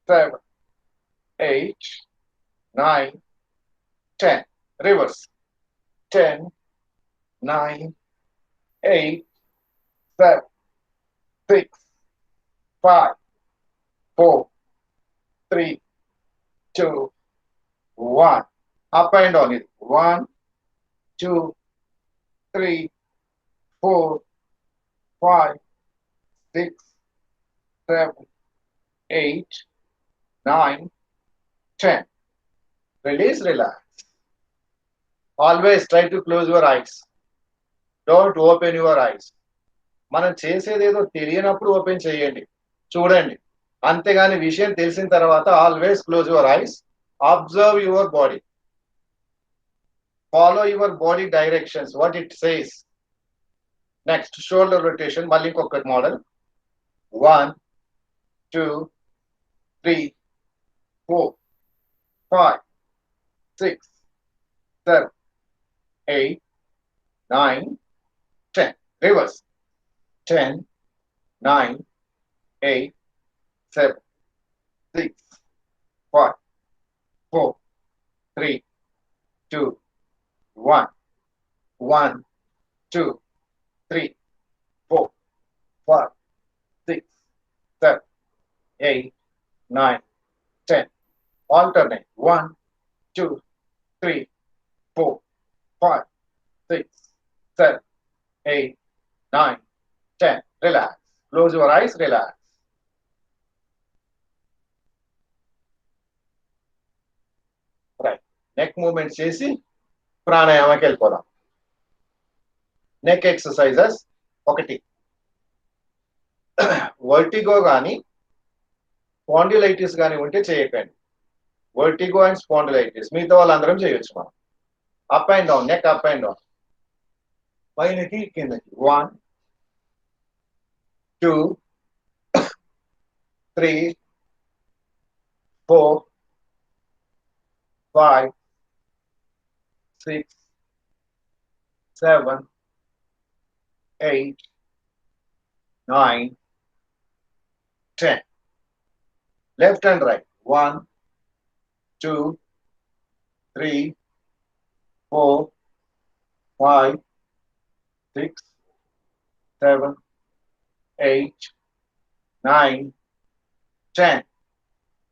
7, 8, 9, 10. Reverse. 10, 9, 8, 7, 6, 5, 4, 3, 2, 1. Up and down it. 1, 2, 3, 4, 5, 6, 7, 8, 9, 10. Release, relax. Always try to close your eyes. Don't open your eyes. మనం చేసేదేదో తెలియనప్పుడు open చేయండి, చూడండి. అంతేగాని విషయం తెలిసిన తర్వాత always close your eyes. Observe your body. Follow your body directions, what it says. Next shoulder rotation. మళ్ళీ ఇంకొక model. 1, 2, 3, 4, 5, 6, 7, 8, 9, 10. Reverse. 10, 9, 8, 7, 6, 5, 4, 3, 2, 1. 1, 2, 3, 4, 5, 6, 7, 8, 9, 10. Alternate. 1, 2, 3, 4, 5, 6, 7, 8, 9, 10. Relax. Close your eyes, relax. Right. Neck movement చేసి ప్రాణాయామకి వెళ్ళిపోదాం. Neck exercises. ఒకటి, వర్టిగో కానీ spondylitis కానీ ఉంటే చేయకండి. Vertigo and spondylitis మిగతా వాళ్ళందరం చేయొచ్చు మనం. Up and down, neck up and down, పైనకి కిందకి. 1, 2, 3, 4, 5, 6, 7, 8, 9, 10. Left and right. 1, 2, 3, 4, 5, 6, 7, 8, 9, 10.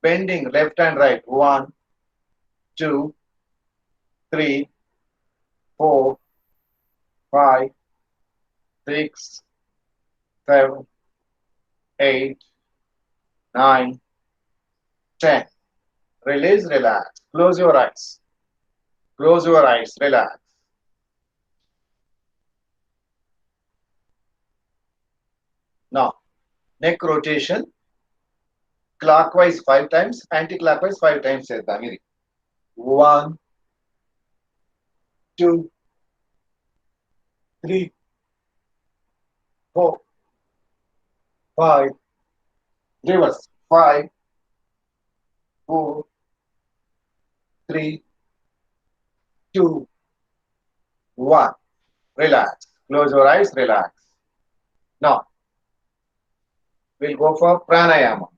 Bending left and right. 1, 2, 3, 4, 5, 6, 7, 8, 9, 10. Release, relax. Close your eyes. Close your eyes, relax. Now, neck rotation. Clockwise 5 times, anti-clockwise 5 times. 1, 2, 3, 4, 5. Reverse. 5, 4, 3, 2, 1. Relax. Close your eyes, relax. Now, we'll go for pranayama.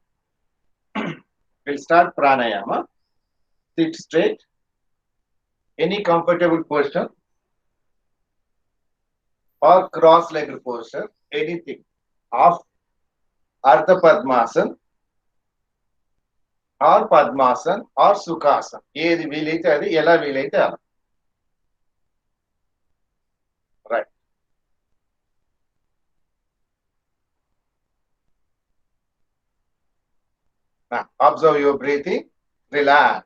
We'll start pranayama. Sit straight. Any comfortable posture or cross-legged posture, anything. Of Ardha Padmasana or Padmasana or Sukhasana. ఏది వీలైతే అది, ఎలా వీలైతే అలా. Right. Now, observe your breathing. Relax.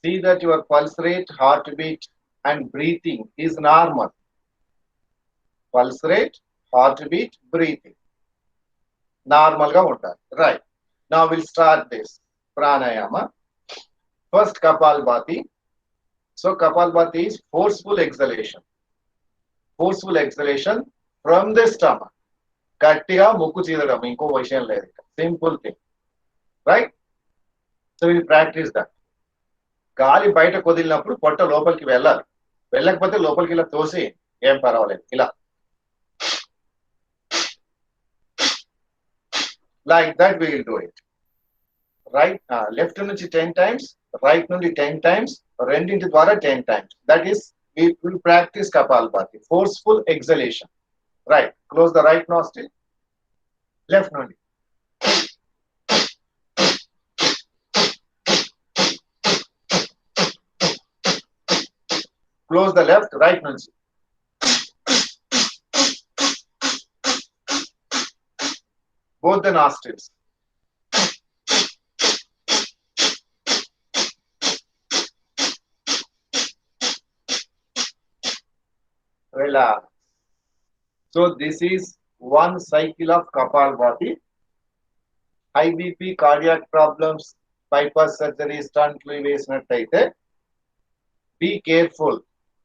See that your pulse rate, heartbeat, and breathing is normal. Pulse rate, heartbeat, breathing. Normal ga undali. Right. Now we'll start this pranayama. First Kapalbhati. So Kapalbhati is forceful exhalation. Forceful exhalation from the stomach. గట్టిగా ముక్కు చీదడం, ఇంకో విషయం లేదు. Simple thing. Right. So ఇది practice that. గాలి బయట కొదిలినప్పుడు పొట్ట లోపలికి వెళ్ళాలి. వెళ్ళకపోతే లోపలికి ఇలా తోసి ఏం పర్వాలేదు. ఇలా like that we will do it. Right, left నుంచి 10 times, రైట్ నుండి 10 times, రెండింటి ద్వారా 10 times. That is, we will practice Kapalbhati. Forceful exhalation. Right. Close the right nostril. Left నుండి. Close the left, right నుంచి. Both the nostrils. Relax. So this is one cycle of Kapalbhati. High BP, cardiac problems, bypass surgery, స్టంట్లు వేసినట్టయితే be careful.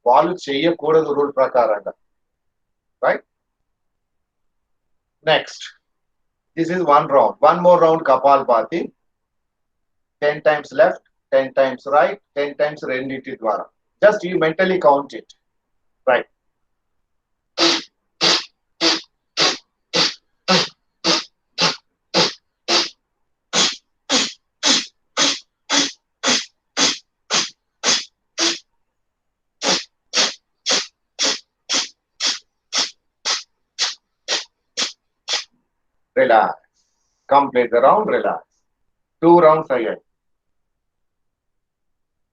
వాళ్ళు చేయకూడదు rule ప్రకారంగా. Right? Next. This is one round. One more round Kapalbhati. 10 times left, 10 times right, 10 times రెండింటి ద్వారా. Just you mentally count it. Right. Relax. Complete the round, relax. 2 rounds again.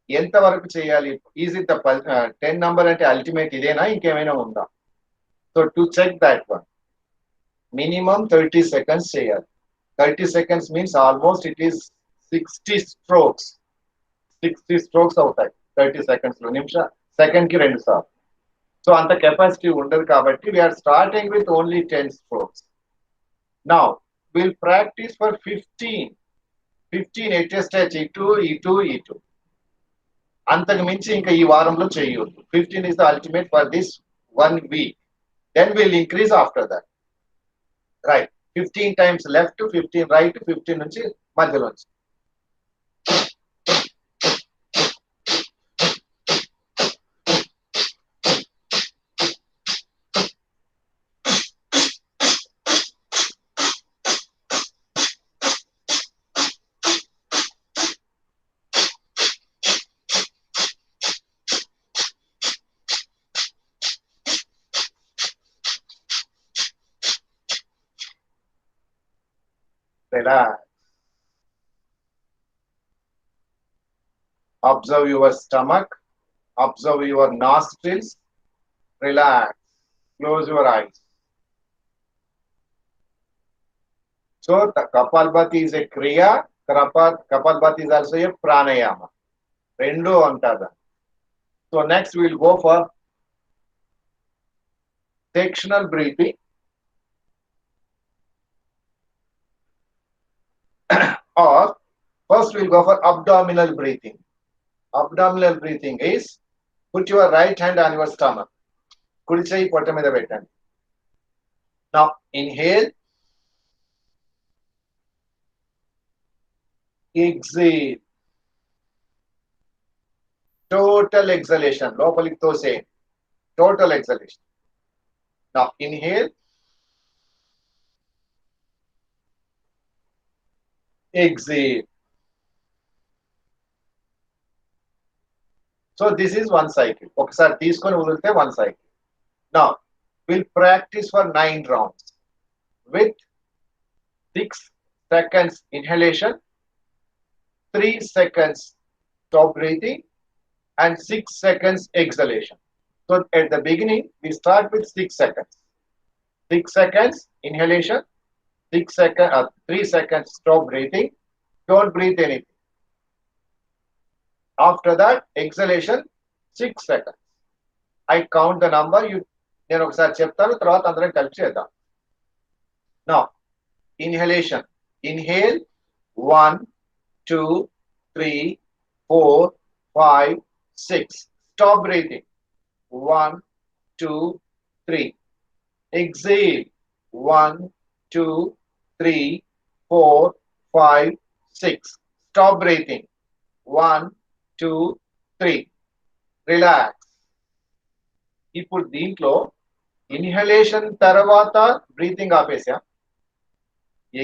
ఎంత వరకు చేయాలి? Is it the 10 number అంటే ultimate ఇదేనా, ఇంకేమైనా ఉందా? So to check that one, minimum 30 seconds చేయాలి. 30 seconds means almost it is 60 strokes. 60 strokes అవుతాయి 30 seconds లో. సెకండ్ కి 2 సార్లు. సో అంత కెపాసిటీ ఉండదు కాబట్టి we are starting with only 10 strokes. Now will practice for 15 ఎటెస్టేజ్ ఇటు. అంతకు మించి ఇంకా ఈ వారంలో చేయొద్దు. 15 is the ultimate for this 1 week. Then we'll increase after that. Right. 15 times left, 15 right, 15 నుంచి మధ్యలోంచి. Relax. Observe your stomach. Observe your nostrils. Relax. Close your eyes. So the Kapalbhati is a Kriya. Kapalbhati is also a Pranayama. Rendu antada. So next we'll go for sectional breathing. Or first we'll go for abdominal breathing. Abdominal breathing is put your right hand on your stomach. కుడి చేయి పొట్ట మీద పెట్టండి. Now inhale, exhale. Total exhalation. లోపలికి తోసే. Total exhalation. Now inhale, exhale. So this is one cycle. ఒకసారి తీసుకొని వదిలితే one cycle. Now we'll practice for 9 rounds with 6 seconds inhalation, 3 seconds stop breathing, and 6 seconds exhalation. So at the beginning we start with 6 seconds. 6 seconds inhalation, 3 seconds stop breathing. Don't breathe anything. After that, exhalation 6 seconds. I count the number. నేను ఒకసారి చెప్తాను, తర్వాత అందరం కలిపి చేద్దాం. Now, inhalation. Inhale 1, 2, 3, 4, 5, 6. Stop breathing. 1, 2, 3. Exhale 1, 2, 3, 4, 5, 6. Stop breathing. 1, 2, 3. Relax. ఇప్పుడు దీంట్లో inhalation తర్వాత బ్రీతింగ్ ఆపేసాం,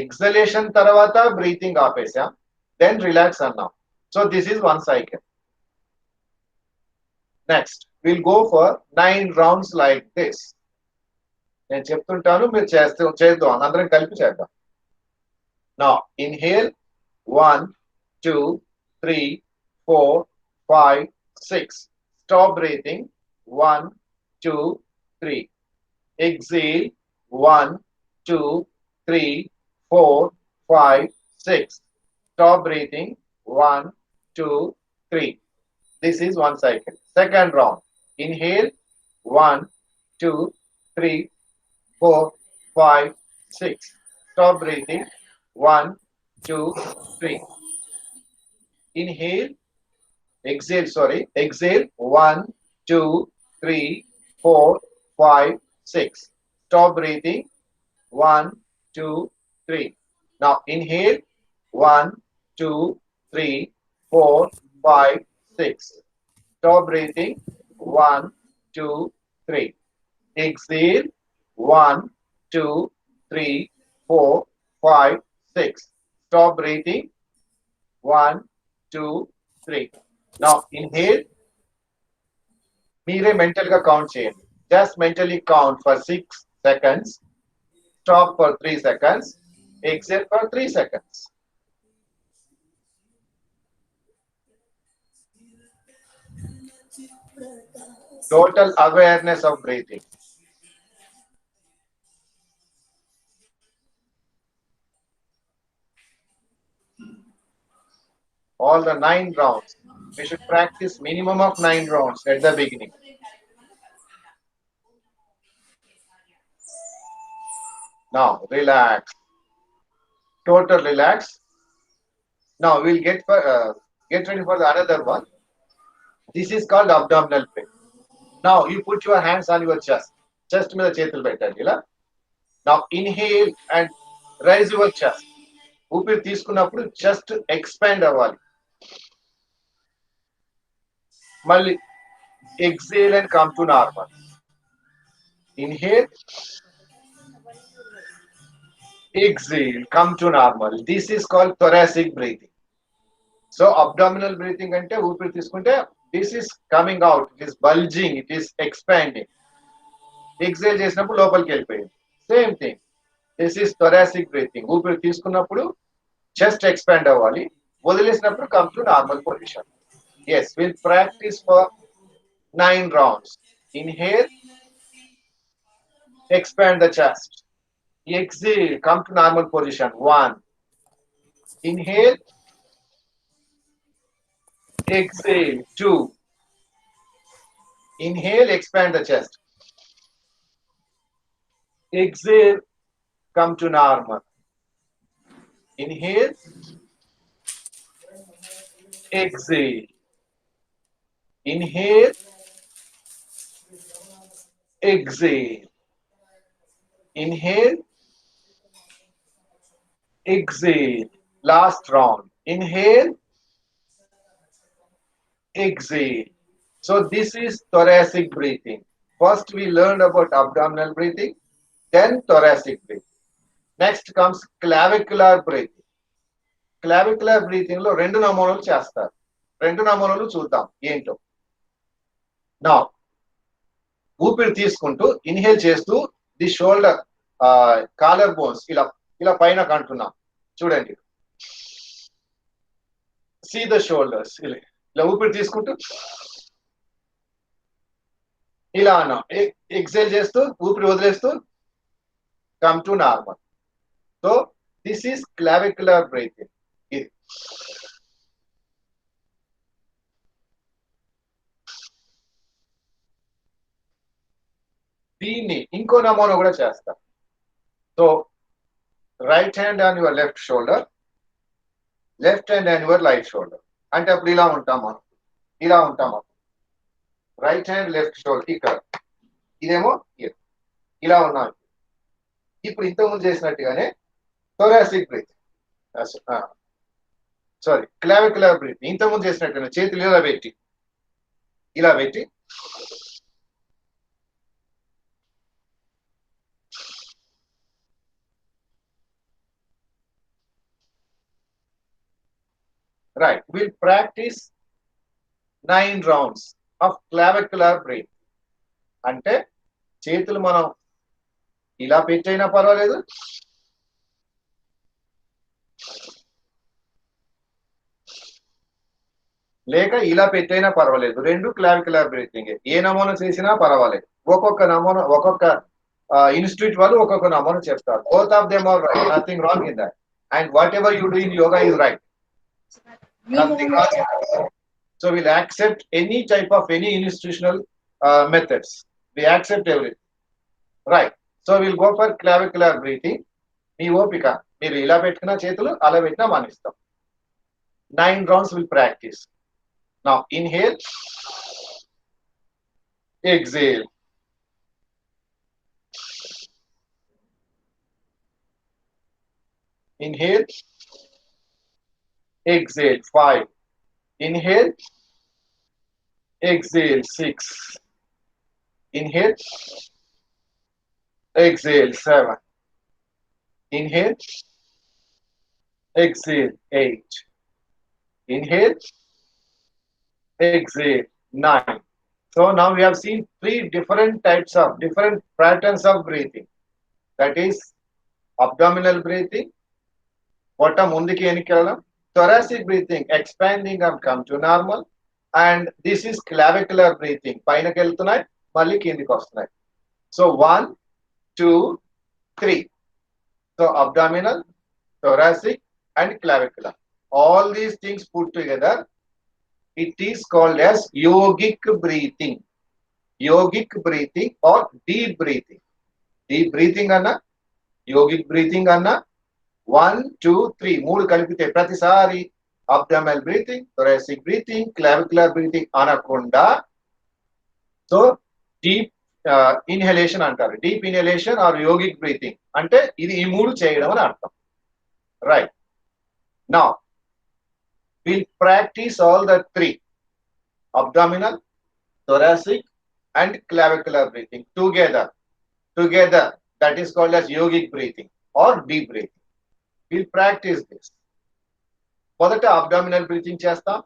ఎక్సలేషన్ తర్వాత బ్రీతింగ్ ఆపేసాం, దెన్ రిలాక్స్ అన్నాం. So this is one cycle. Next will go for 9 rounds like this. నేను చెప్తుంటాను, మీరు చేద్దాం, అందరం కలిపి చేద్దాం. నా inhale 1, 2, 3, 4, 5, 6. Stop breathing. 1, 2, 3. Exhale 1, 2, 3, 4, 5, 6. Stop breathing. 1, 2, 3. This is one cycle. Second round. Inhale 1, 2, 3, 4, 5, 6. Stop breathing. 1, 2, 3. Inhale. Exhale 1, 2, 3, 4, 5, 6. Stop breathing. 1, 2, 3. Now inhale 1, 2, 3, 4, 5, 6. Stop breathing. 1, 2, 3. Exhale 1, 2, 3, 4, 5, 6. Stop breathing. 1, 2, 3. Now inhale. మీరే mental గా కౌంట్ చేయండి. Just mentally count for 6 seconds. Stop for 3 seconds. Exhale for 3 seconds. Total awareness of breathing. All the 9 rounds. We should practice minimum of 9 rounds at the beginning. Now relax. Total relax. Now we'll get ready for the another one. This is called abdominal breath. Now you put your hands on your chest. Chest మీద చేతులు పెట్టండి ఇలా. Now inhale and raise your chest. ఊపిరి తీసుకున్నప్పుడు chest expand అవ్వాలి. మళ్ళీ exhale and come to normal. Inhale, exhale, come to normal. This is called thoracic breathing. So abdominal breathing ante ఊపిరి తీసుకుంటే this is coming out, it is bulging, it is expanding. Exhale చేసినప్పుడు లోపలికి వెళ్ళిపోయింది. Same thing. This is thoracic breathing. ఊపిరి తీసుకున్నప్పుడు chest expand అవ్వాలి, వదిలేసినప్పుడు come to normal position. Yes, we'll practice for 9 rounds. Inhale, expand the chest. Exhale, come to normal position. 1. Inhale, exhale. 2. Inhale, expand the chest. Exhale, come to normal. Inhale, exhale. Inhale, exhale. Inhale, exhale. Last round. Inhale, exhale. So this is thoracic breathing. First we learned about abdominal breathing, then thoracic breathing. Next comes clavicular breathing. Clavicular breathing లో 2 నమూనాలు చేస్తారు. 2 నమూనాలు చూద్దాం ఏంటో. Now ఊపిరి తీసుకుంటూ inhale చేస్తూ the shoulder caller bones ఇలా ఇలా పైన కంటున్నాం చూడండి. సీ ద షోల్డర్స్ ఇలా ఊపిరి తీసుకుంటూ ఇలా అన్నాం. ఎక్సేల్ చేస్తూ ఊపిరి వదిలేస్తూ come to normal. So this is clavicular breathing. ఇది దీన్ని ఇంకో నమూనా కూడా చేస్తాం. So right hand on your left shoulder, left hand on your right shoulder. అంటే అప్పుడు ఇలా ఉంటాం మనం, ఇలా ఉంటాం అప్పుడు. రైట్ హ్యాండ్ లెఫ్ట్ షోల్డర్ ఇక్కడ, ఇదేమో ఇలా ఉన్నాం. ఇప్పుడు ఇంతకుముందు చేసినట్టుగానే thoracic breathing, sorry clavicular breathing. ఇంతకుముందు చేసినట్టుగానే చేతులు ఇలా పెట్టి right, we'll practice 9 rounds of clavicular breathing. అంటే చేతులు మనం ఇలా పెట్టైనా పర్వాలేదు, లేక ఇలా పెట్టైనా పర్వాలేదు. 2 క్లావిక్యులర్ బ్రీతింగ్. ఏ నమూనా చేసినా పర్వాలేదు. ఒక్కొక్క నమూనా, ఒక్కొక్క ఇన్స్టిట్యూట్ వాళ్ళు ఒక్కొక్క నమూనా చెప్తారు. Both of them are right, nothing wrong in that. And whatever you do in yoga is right. Nothing wrong. So we'll accept any type of any institutional methods. We accept everything. Right. So we'll go for clavicular breathing. మీ ఓపిక, మీరు ఇలా పెట్టుకున్న చేతులు అలా పెట్టినా మానిస్తాం. 9 rounds will practice. Now inhale, exhale. Inhale, exhale. 5. Inhale, exhale. 6. Inhale, exhale. 7. Inhale, exhale. 8. Inhale, exhale. 9. So now we have seen 3 different types of different patterns of breathing. That is abdominal breathing, పొట్ట ముందుకి వెనక్కి వెళ్ళడం, thoracic breathing expanding and come to normal, and this is clavicular breathing. పైనకి వెళ్తున్నాయి మళ్ళీ కిందికి వస్తున్నాయి. So 1, 2, 3. So abdominal, thoracic and clavicular. All these things put together, it is called as yogic breathing. Yogic breathing or deep breathing. Deep breathing అన్న yogic breathing అన్న 1, 2, 3 మూడు కలిపితే ప్రతిసారి abdominal breathing, thoracic breathing, clavicular breathing అనకుండా so deep inhalation అంటారు. Deep inhalation or yogic breathing అంటే ఇది ఈ మూడు చేయడం అని అర్థం. Right. Now will practice all the 3 abdominal, thoracic and clavicular breathing together. That is called as yogic breathing or deep breathing. We'll practice this. మొదట abdominal breathing చేస్తాం,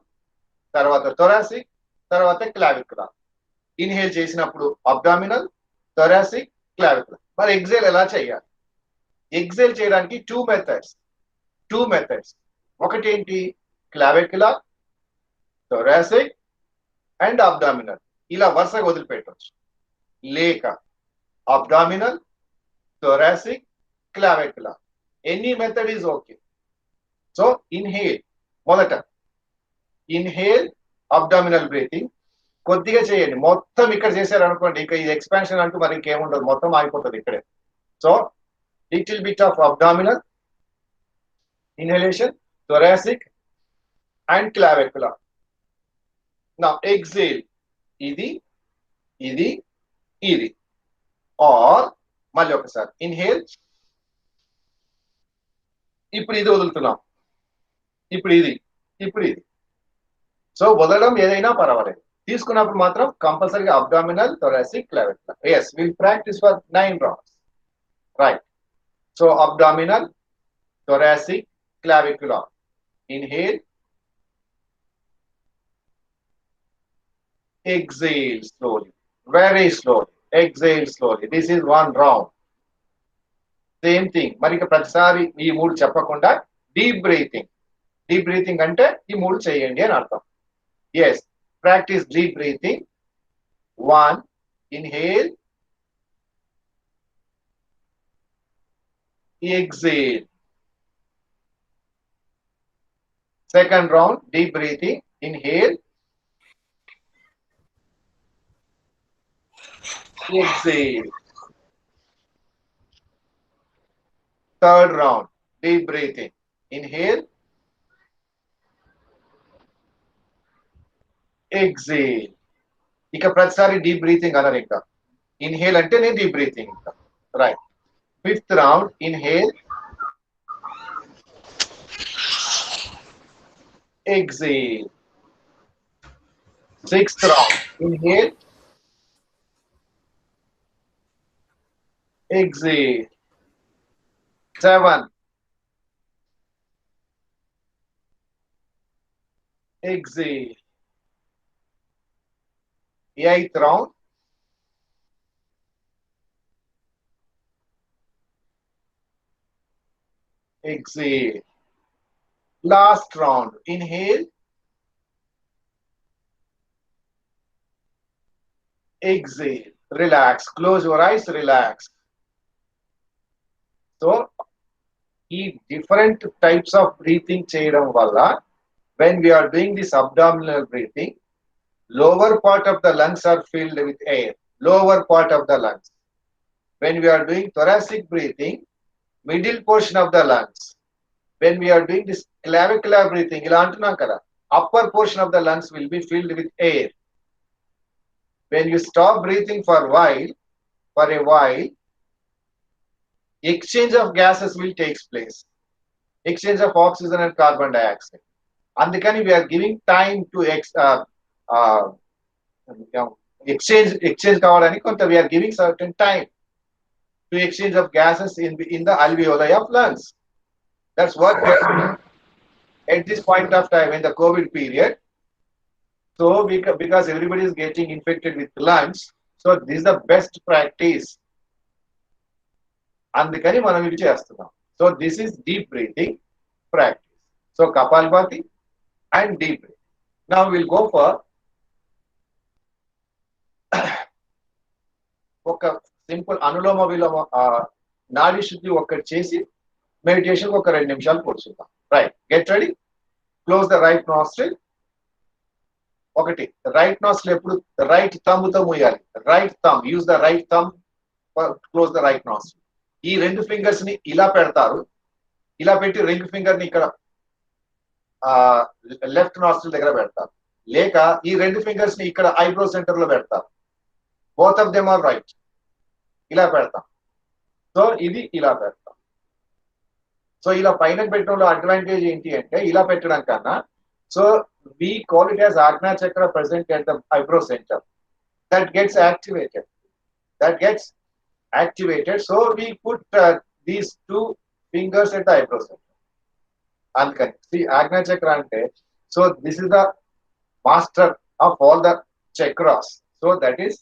తర్వాత థొరాసిక్, తర్వాత క్లావికులర్. ఇన్హేల్ చేసినప్పుడు అబ్డామినల్, థొరాసిక్, క్లావికులర్. మరి ఎగ్జేల్ ఎలా చేయాలి? Exhale చేయడానికి 2 methods. ఒకటి ఏంటి? క్లావికులర్, థొరాసిక్ అండ్ అబ్డామినల్ ఇలా వరుసగా వదిలిపెట్టవచ్చు. లేక abdominal, thoracic, clavicular any method is okay. So inhale, మొదట ఇన్హేల్ అబ్డామినల్ బ్రీతింగ్ కొద్దిగా చేయండి. మొత్తం ఇక్కడ చేశారు అనుకోండి, ఇంకా ఇది ఎక్స్పాన్షన్ అంటూ మరి ఇంకేముండదు, మొత్తం ఆగిపోతుంది ఇక్కడే. So little bit of abdominal inhalation, thoracic and clavicular. నా ఎక్సేల్ ఇది ఇది ఇది ఆర్ మళ్ళీ ఒకసారి ఇన్హేల్, ఇప్పుడు ఇది వదులుతున్నాం, ఇప్పుడు ఇది. సో వదలడం ఏదైనా పర్వాలేదు, తీసుకున్నప్పుడు మాత్రం కంపల్సరీగా abdominal, thoracic, clavicular. Yes, will practice for 9 rounds. Right. So abdominal, thoracic, clavicular. Inhale, exhale slowly, very slowly, exhale slowly. This is 1 round. Same thing. మరి ఇక ప్రతిసారి ఈ మూడు చెప్పకుండా డీప్ బ్రీతింగ్ అంటే ఈ మూడు చేయండి అని అర్థం. Yes, practice deep breathing. 1, inhale, exhale. Second round, deep breathing. Inhale, exhale. Third round, deep breathing. Inhale, exhale. ఇక ప్రతిసారి డీప్ బ్రీతింగ్ అనరు, ఇంకా ఇన్హేల్ అంటేనే డీప్ బ్రీతింగ్. ఇంకా right. 5th round, inhale, exhale. 6th round, inhale, exhale. 7, exhale. 8th round, exhale. Last round, inhale, exhale. Relax, close your eyes, relax. So ఈ different types of breathing చేయడం వల్ల when we are doing this abdominal breathing, lower part of the lungs are filled with air, lower part of the lungs. When we are doing thoracic breathing, middle portion of the lungs. When we are doing this clavicular breathing, ila antunam kada, upper portion of the lungs will be filled with air. When you stop breathing for a while, exchange of gases will take place. Exchange of oxygen and carbon dioxide. Andukani we are giving time to exchange kavalani konta we are giving certain time to exchange of gases in the alveoli of lungs. That's what we are doing at this point of time in the COVID period. So because everybody is getting infected with lungs, so this is the best practice. అందుకని మనం ఇవి చేస్తున్నాం. So this is deep breathing practice. So kapalbhati and deep breathing. Now will go for ఒక simple anuloma viloma nadi శుద్ధి ఒక్కటి చేసి meditation ఒక 2 నిమిషాలు కూర్చుందాం. Right, get ready. Close the right nostril. ఒకటి, రైట్ నాస్ట్రిల్ ఎప్పుడు రైట్ థంబ్ తో మూయాలి. Right thumb, use the right thumb, close the right nostril. ఈ 2 ఫింగర్స్ ని ఇలా పెడతారు. ఇలా పెట్టి రింగ్ ఫింగర్ ని ఇక్కడ లెఫ్ట్ నాస్ట్రిల్ దగ్గర పెడతారు. లేక ఈ 2 ఫింగర్స్ ని ఇక్కడ ఐబ్రో సెంటర్ లో పెడతారు. Both of them are right. ఇలా పెడతాం. సో ఇది ఇలా పెడతాం. సో ఇలా పైన పెట్టడంలో అడ్వాంటేజ్ ఏంటి అంటే, ఇలా పెట్టడం కన్నా, so we call it as Ajna Chakra present at the eyebrow center. That gets activated. So we put these 2 fingers at the eyebrow center. Andukani, see, Ajna Chakra ante, so this is the master of all the chakras. So that is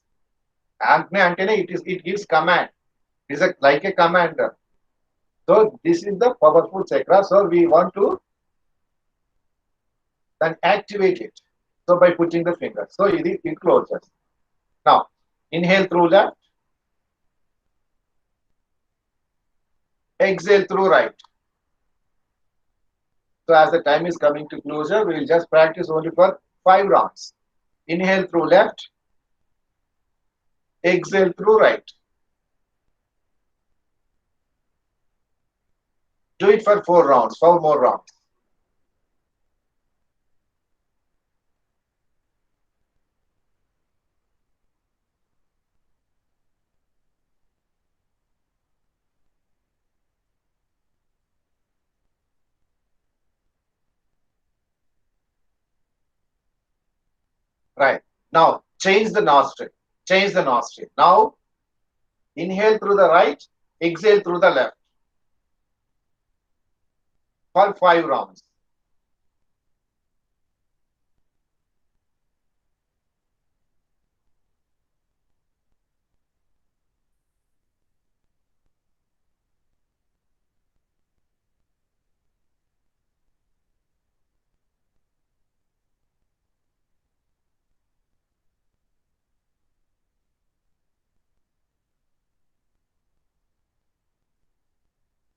Ajna antene, it gives command. It is like a commander. So this is the powerful chakra. So we want to then activate it. So by putting the finger. So it closes. Now, inhale through left. Exhale through right. So as the time is coming to closure, we will just practice only for 5 rounds. Inhale through left. Exhale through right. Do it for 4 rounds, 4 more rounds. Right. Now, change the nostril. Now, inhale through the right, exhale through the left. For 5 rounds.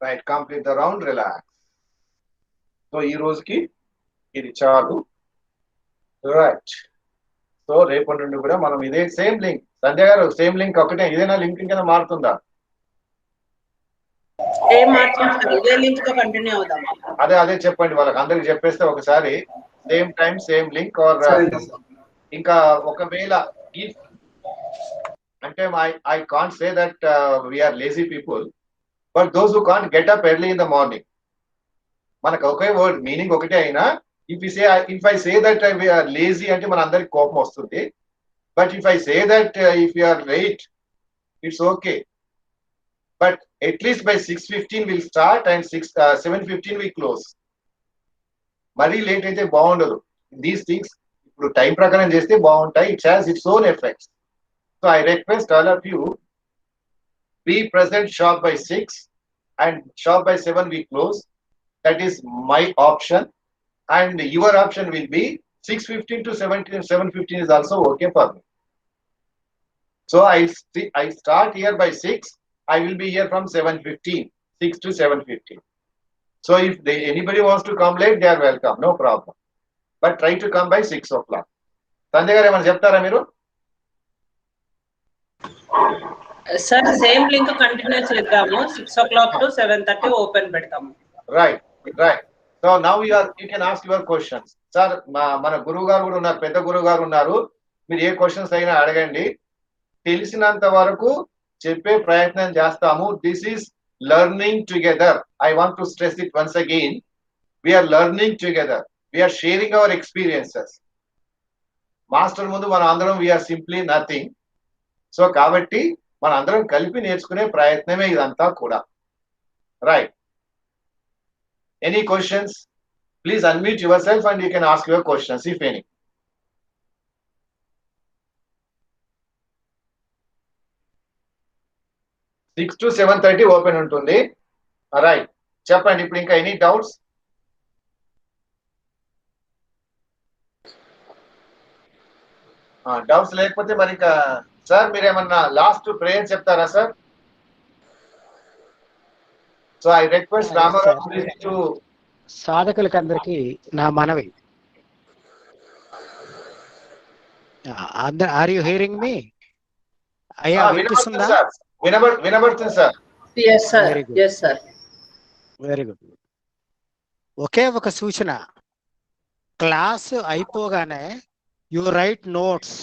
Right, complete the round, relax. So ఈ రోజుకి ఇది చాలు. Right. So రేపటి నుండి కూడా మనం ఇదే same link. సంధ్య గారు, సేమ్ లింక్ ఒకటే, ఇదేనా లింక్ కింద మారుతుందా? అదే చెప్పండి వాళ్ళకి, అందరికి చెప్పేస్తే ఒకసారి same time same link. Or ఇంకా ఒకవేళ అంటే I can't say that we are lazy people, but those who can't get up early in the morning, మనకు ఒకే వర్డ్ మీనింగ్ ఒకటే అయినా, if I say that we are lazy అంటే మన అందరికి కోపం వస్తుంది. But if I say that if you are late, it's okay. But at least by 6:15 will start and 7:15 will close. మరీ లేట్ అయితే బాగుండదు. దీస్ థింగ్స్ ఇప్పుడు టైం ప్రకారం చేస్తే బాగుంటాయి. It has its own effects. So I request all of you, be present sharp by 6 and sharp by 7 we close. That is my option, and your option will be 6:15 to 7:15 is also okay for me. So I start here by 6. I will be here from 7:15, 6 to 7:15. So if anybody wants to come late, they are welcome, no problem. But try to come by 6 o'clock. Sanjay garu emana cheptara meeru? Sir same link continue చేద్దాము. 6 o'clock to 7:30 open పెడతాము. Right. So now you can ask your questions. Sir, మన గురువు గారు కూడా ఉన్నారు, పెద్ద గురువు గారు ఉన్నారు. మీరు ఏ క్వశ్చన్స్ అయినా అడగండి. తెలిసినంత వరకు చెప్పే ప్రయత్నం చేస్తాము. This is learning together. I want to stress it once again. We are learning together. We are sharing our experiences. Master ముందు మన అందరం వీఆర్ సింప్లీ నథింగ్. సో కాబట్టి మన అందరం కలిపి నేర్చుకునే ప్రయత్నమే ఇదంతా కూడా. Right. Any questions? Please unmute yourself and you can ask your questions if any. Six to 7:30 open ఉంటుంది. రైట్, చెప్పండి ఇప్పుడు ఇంకా ఎనీ డౌట్స్? డౌట్స్ లేకపోతే మరి ఇంకా సార్ మీరేమన్నా లాస్ట్ ప్రేయర్ చెప్తారా sir? So I request Ramarao to సాధకులకి అందరికీ నా మనవి. Are you hearing me? అయ్యా వినిపిస్తుందా? వినబడుతుంది sir. Yes sir, Very good. Yes sir. Very good. ఒకే ఒక సూచన, క్లాస్ అయిపోగానే యు రైట్ నోట్స్.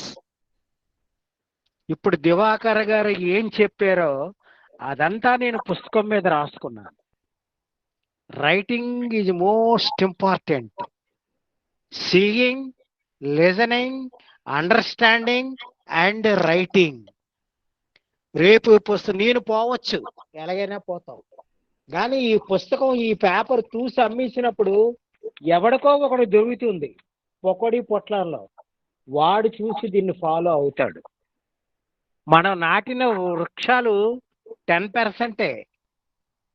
ఇప్పుడు దివాకర్ గారు ఏం చెప్పారో అదంతా నేను పుస్తకం మీద రాసుకున్నాను. Writing is most important. Seeing, listening, understanding and writing. రేపు నేను పోవచ్చు, ఎలాగైనా పోతాం, కానీ ఈ పుస్తకం ఈ పేపర్ చూసి అమ్మేసినప్పుడు ఎవడికో ఒకడు దొరుకుతుంది పొక్కడి పొట్లాల్లో, వాడు చూసి దీన్ని ఫాలో అవుతాడు. మనం నాటిన వృక్షాలు 10%,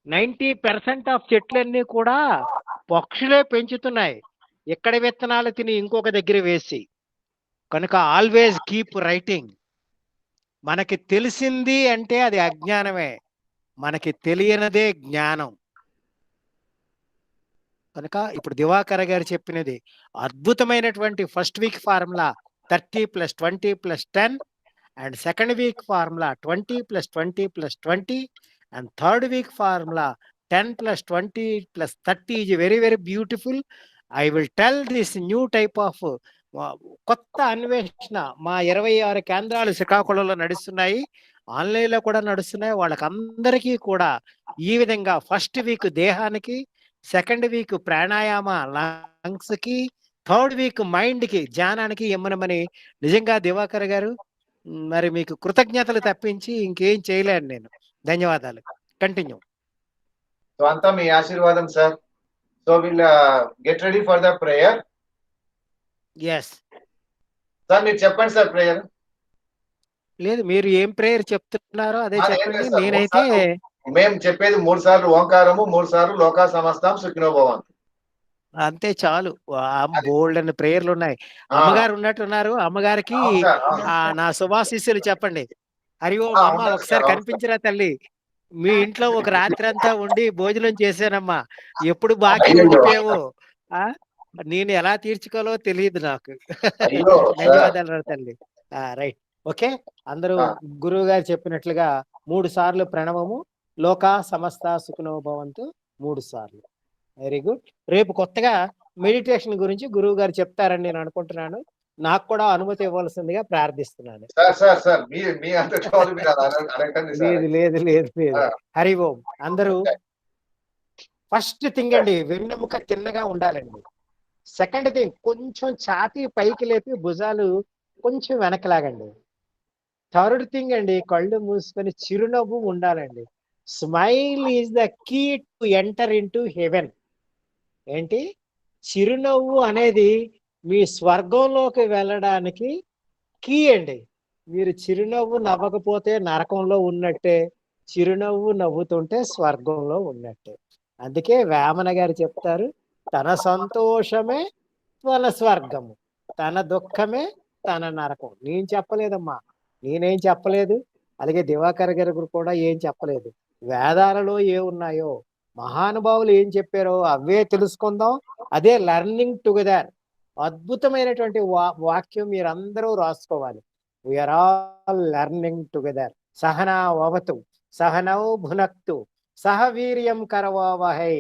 90% ఆఫ్ చెట్లన్నీ కూడా పక్షులే పెంచుతున్నాయి, ఇక్కడ విత్తనాలు తిని ఇంకొక దగ్గర వేసి. కనుక ఆల్వేస్ కీప్ రైటింగ్. మనకి తెలిసింది అంటే అది అజ్ఞానమే, మనకి తెలియనిదే జ్ఞానం. కనుక ఇప్పుడు దివాకర్ గారు చెప్పినది అద్భుతమైనటువంటి first week formula 30 + 20 + 10, and second week formula 20 + 20 + 20, and third week formula 10 + 20 + 30 is very very beautiful. I will tell this new type of కొత్త అన్వేషణ. మా 26 కేంద్రాలు శ్రీకాకుళంలో నడుస్తున్నాయి, ఆన్లైన్లో కూడా నడుస్తున్నాయి. వాళ్ళకందరికీ కూడా ఈ విధంగా ఫస్ట్ వీక్ దేహానికి, సెకండ్ వీక్ ప్రాణాయామ లంగ్స్కి, థర్డ్ వీక్ మైండ్కి, ధ్యానానికి ఇమ్మనమని నిజంగా దివాకర్ గారు మరి మీకు కృతజ్ఞతలు తప్పించి ఇంకేం చేయలేను నేను. ధన్యవాదాలు. కంటిన్యూ. సో అంతా మీ ఆశీర్వాదం sir. So will get ready for the prayer. Yes sir మీరు చెప్పండి సార్ ప్రేయర్. లేదు, మీరు ఏం ప్రేయర్ చెప్తున్నారో అదే ఏం చెప్పండి. లేదు సార్, నేనైతే మేము చెప్పేది 3 సార్లు ఓంకారము, 3 సార్లు లోకా సమస్తం సుఖినో భవంతు. అంతే చాలు. బోల్డ్ అని ప్రేయర్లు ఉన్నాయి. అమ్మగారు ఉన్నట్టున్నారు, అమ్మగారికి అవును సార్, అవును. నా శుభాశీస్సులు చెప్పండి. హరి ఓం అమ్మ, అవును ఒకసారి సార్, కనిపించరా తల్లి? మీ ఇంట్లో ఒక రాత్రి అంతా ఉండి భోజనం చేశానమ్మా, ఎప్పుడు బాకీ అయ్యో. ఉండిపోయావో నేను ఎలా తీర్చుకోవాలో తెలియదు నాకు. అయ్యో సార్. ధన్యవాదాలు తల్లి. Right, okay. అందరూ గురువు గారు చెప్పినట్లుగా 3 సార్లు ప్రణవము, లోకా సమస్త సుఖినో భవంతు 3 సార్లు. Very good. రేపు కొత్తగా మెడిటేషన్ గురించి గురువు గారు చెప్తారని నేను అనుకుంటున్నాను. నాకు కూడా అనుమతి ఇవ్వాల్సిందిగా ప్రార్థిస్తున్నాను. సార్ మీ అంత కాదు, మీరు అడగండి సార్. లేదు లేదు లేదు లేదు. హరి ఓం. అందరూ ఫస్ట్ థింగ్ అండి, వెన్నెముక తిన్నగా ఉండాలండి. సెకండ్ థింగ్, కొంచెం ఛాతీ పైకి లేపి భుజాలు కొంచెం వెనకలాగండి. థర్డ్ థింగ్ అండి, కళ్ళు మూసుకొని చిరునవ్వు ఉండాలండి. Smile is the key to enter into heaven. ఏంటి? చిరునవ్వు అనేది మీ స్వర్గంలోకి వెళ్ళడానికి కీ అండి. మీరు చిరునవ్వు నవ్వకపోతే నరకంలో ఉన్నట్టే, చిరునవ్వు నవ్వుతుంటే స్వర్గంలో ఉన్నట్టే. అందుకే వేమన గారు చెప్తారు, తన సంతోషమే తన స్వర్గము, తన దుఃఖమే తన నరకం. నేను చెప్పలేదమ్మా, నేనేం చెప్పలేదు, అలాగే దివాకర్ గారు కూడా ఏం చెప్పలేదు. వేదాలలో ఏ ఉన్నాయో, మహానుభావులు ఏం చెప్పారో అవే తెలుసుకుందాం. అదే లెర్నింగ్ టుగెదర్. అద్భుతమైనటువంటి వాక్యం మీరందరూ రాసుకోవాలి. We are all learning together. సహనా వవతు సహనౌ భునక్తు సహ వీర్యం కరవావహై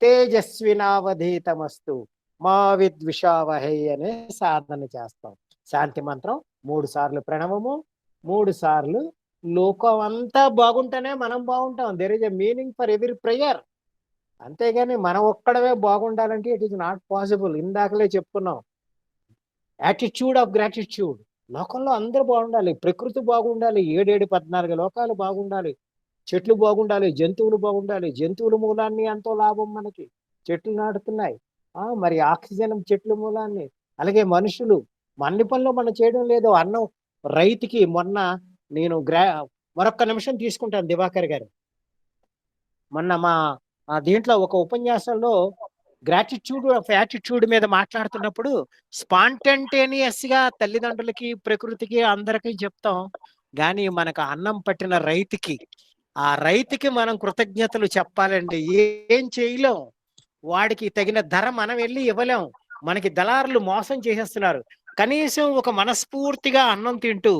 తేజస్వినావధీతమస్తు మా విద్విషావహై అనే సాధన చేస్తాం. శాంతి మంత్రం 3 సార్లు ప్రణవము, 3 సార్లు లోకం అంతా బాగుంటేనే మనం బాగుంటాం. There is a meaning for every prayer. అంతేగాని మనం ఒక్కడమే బాగుండాలంటే ఇట్ ఈస్ నాట్ పాసిబుల్. ఇందాకలే చెప్పుకున్నాం, యాటిట్యూడ్ ఆఫ్ గ్రాటిట్యూడ్. లోకంలో అందరూ బాగుండాలి, ప్రకృతి బాగుండాలి, 7-14 లోకాలు బాగుండాలి, చెట్లు బాగుండాలి, జంతువులు బాగుండాలి. జంతువుల మూలాన్ని ఎంతో లాభం మనకి, చెట్లు నాటుతున్నాయి. మరి ఆక్సిజన్ చెట్ల మూలాన్ని, అలాగే మనుషులు అన్ని పనులు మనం చేయడం లేదు. అన్నం రైతుకి మొన్న నేను మరొక్క నిమిషం తీసుకుంటాను దివాకర్ గారు. మొన్న మా దీంట్లో ఒక ఉపన్యాసంలో గ్రాటిట్యూడ్ ఆఫ్ యాటిట్యూడ్ మీద మాట్లాడుతున్నప్పుడు స్పాంటేనియస్ గా తల్లిదండ్రులకి, ప్రకృతికి, అందరికీ చెప్తాం, కానీ మనకు అన్నం పట్టిన రైతుకి, ఆ రైతుకి మనం కృతజ్ఞతలు చెప్పాలండి. ఏం చేయలేం, వాడికి తగిన ధర మనం వెళ్ళి ఇవ్వలేం. మనకి దళారులు మోసం చేసేస్తున్నారు. కనీసం ఒక మనస్ఫూర్తిగా అన్నం తింటూ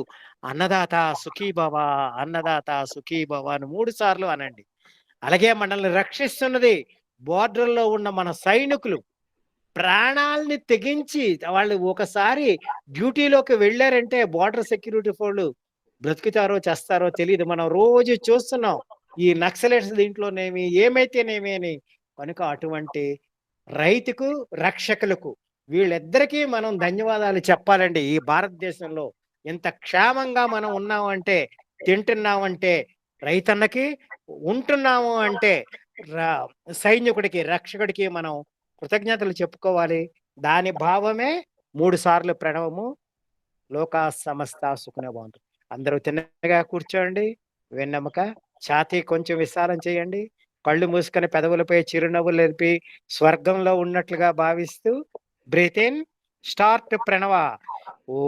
అన్నదాత సుఖీభవ, అన్నదాత సుఖీభవ అని 3 సార్లు అనండి. అలాగే మనల్ని రక్షిస్తున్నది బోర్డర్లో ఉన్న మన సైనికులు. ప్రాణాల్ని తెగించి వాళ్ళు ఒకసారి డ్యూటీలోకి వెళ్ళారంటే బోర్డర్ సెక్యూరిటీ వాళ్ళు బ్రతుకుతారో చేస్తారో తెలియదు. మనం రోజు చూస్తున్నాం ఈ నక్సలైట్స్ దీంట్లోనేమి ఏమైతేనేమి అని. కనుక అటువంటి రైతుకు, రక్షకులకు వీళ్ళిద్దరికీ మనం ధన్యవాదాలు చెప్పాలండి. ఈ భారతదేశంలో ఇంత క్షేమంగా మనం ఉన్నామంటే, తింటున్నామంటే రైతన్నకి, ఉంటున్నాము అంటే సైనికుడికి, రక్షకుడికి మనం కృతజ్ఞతలు చెప్పుకోవాలి. దాని భావమే 3 సార్లు ప్రణవము, లోకా సమస్త సుఖినో భవంతు. అందరూ తిన్నగా కూర్చోండి, వెన్నెముక ఛాతీ కొంచెం విశాలం చేయండి, కళ్ళు మూసుకొని పెదవులపై చిరునవ్వులు నిలిపి స్వర్గంలో ఉన్నట్లుగా భావిస్తూ బ్రీత్ ఇన్, స్టార్ట్ ప్రణవ. ఓ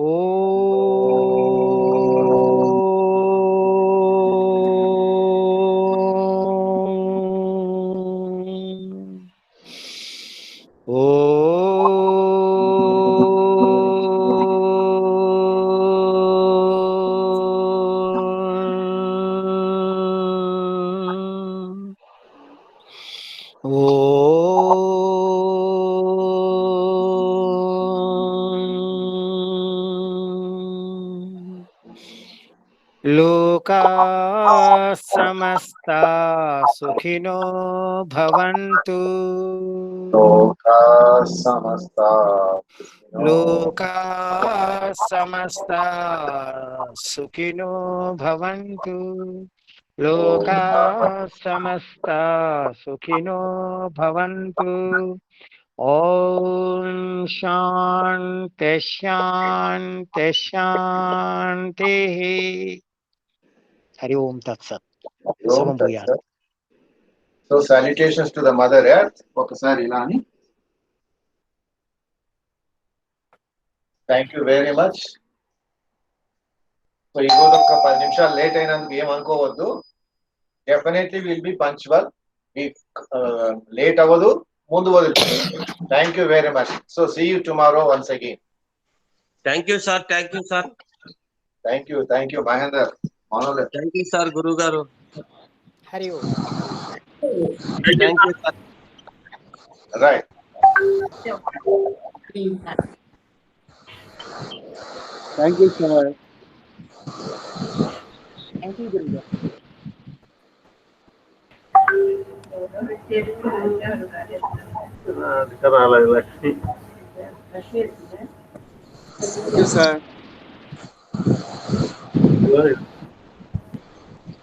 లోకా సమస్త సుఖినో భవంతు. లోకా సమస్త లోకా సమస్త సుఖినో భవంతు. లోకా సమస్త సుఖినో భవంతు. ఓం శాంతి శాంతి శాంతి. హరి ఓం తత్సత్. శుభం భూయాత్. So salutations to the mother earth. ఒకసారి ఇలా అని thank you very much. So ఈరోజు ఒక 10 నిమిషాలు లేట్ అయినందుకు ఏమనుకోవద్దు. Definitely will be punctual. Late అవ్వదు, ముందు వదులుతుంది. Thank you very much. So see you tomorrow once again. Thank you sir. Thank you sir. Thank you Mahender. Thank you sir గురువు గారు. Hari Om. Thank you sir. Right. Thank you sir. Thank you గురుగారు. Lakshmi. Sir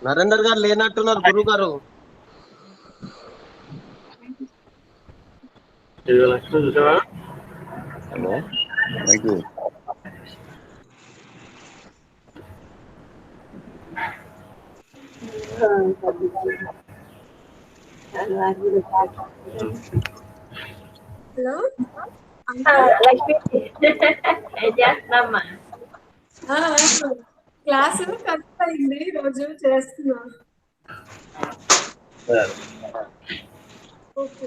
Narender గారు లేనట్టున్నారు గురువు గారు. లక్ష్మి చూసావా? Hello, thank you. Hello Lakshmi ఏం చేస్తున్నామ్మా? Class correct అయింది, రోజు చేస్తున్నా. ఓకే.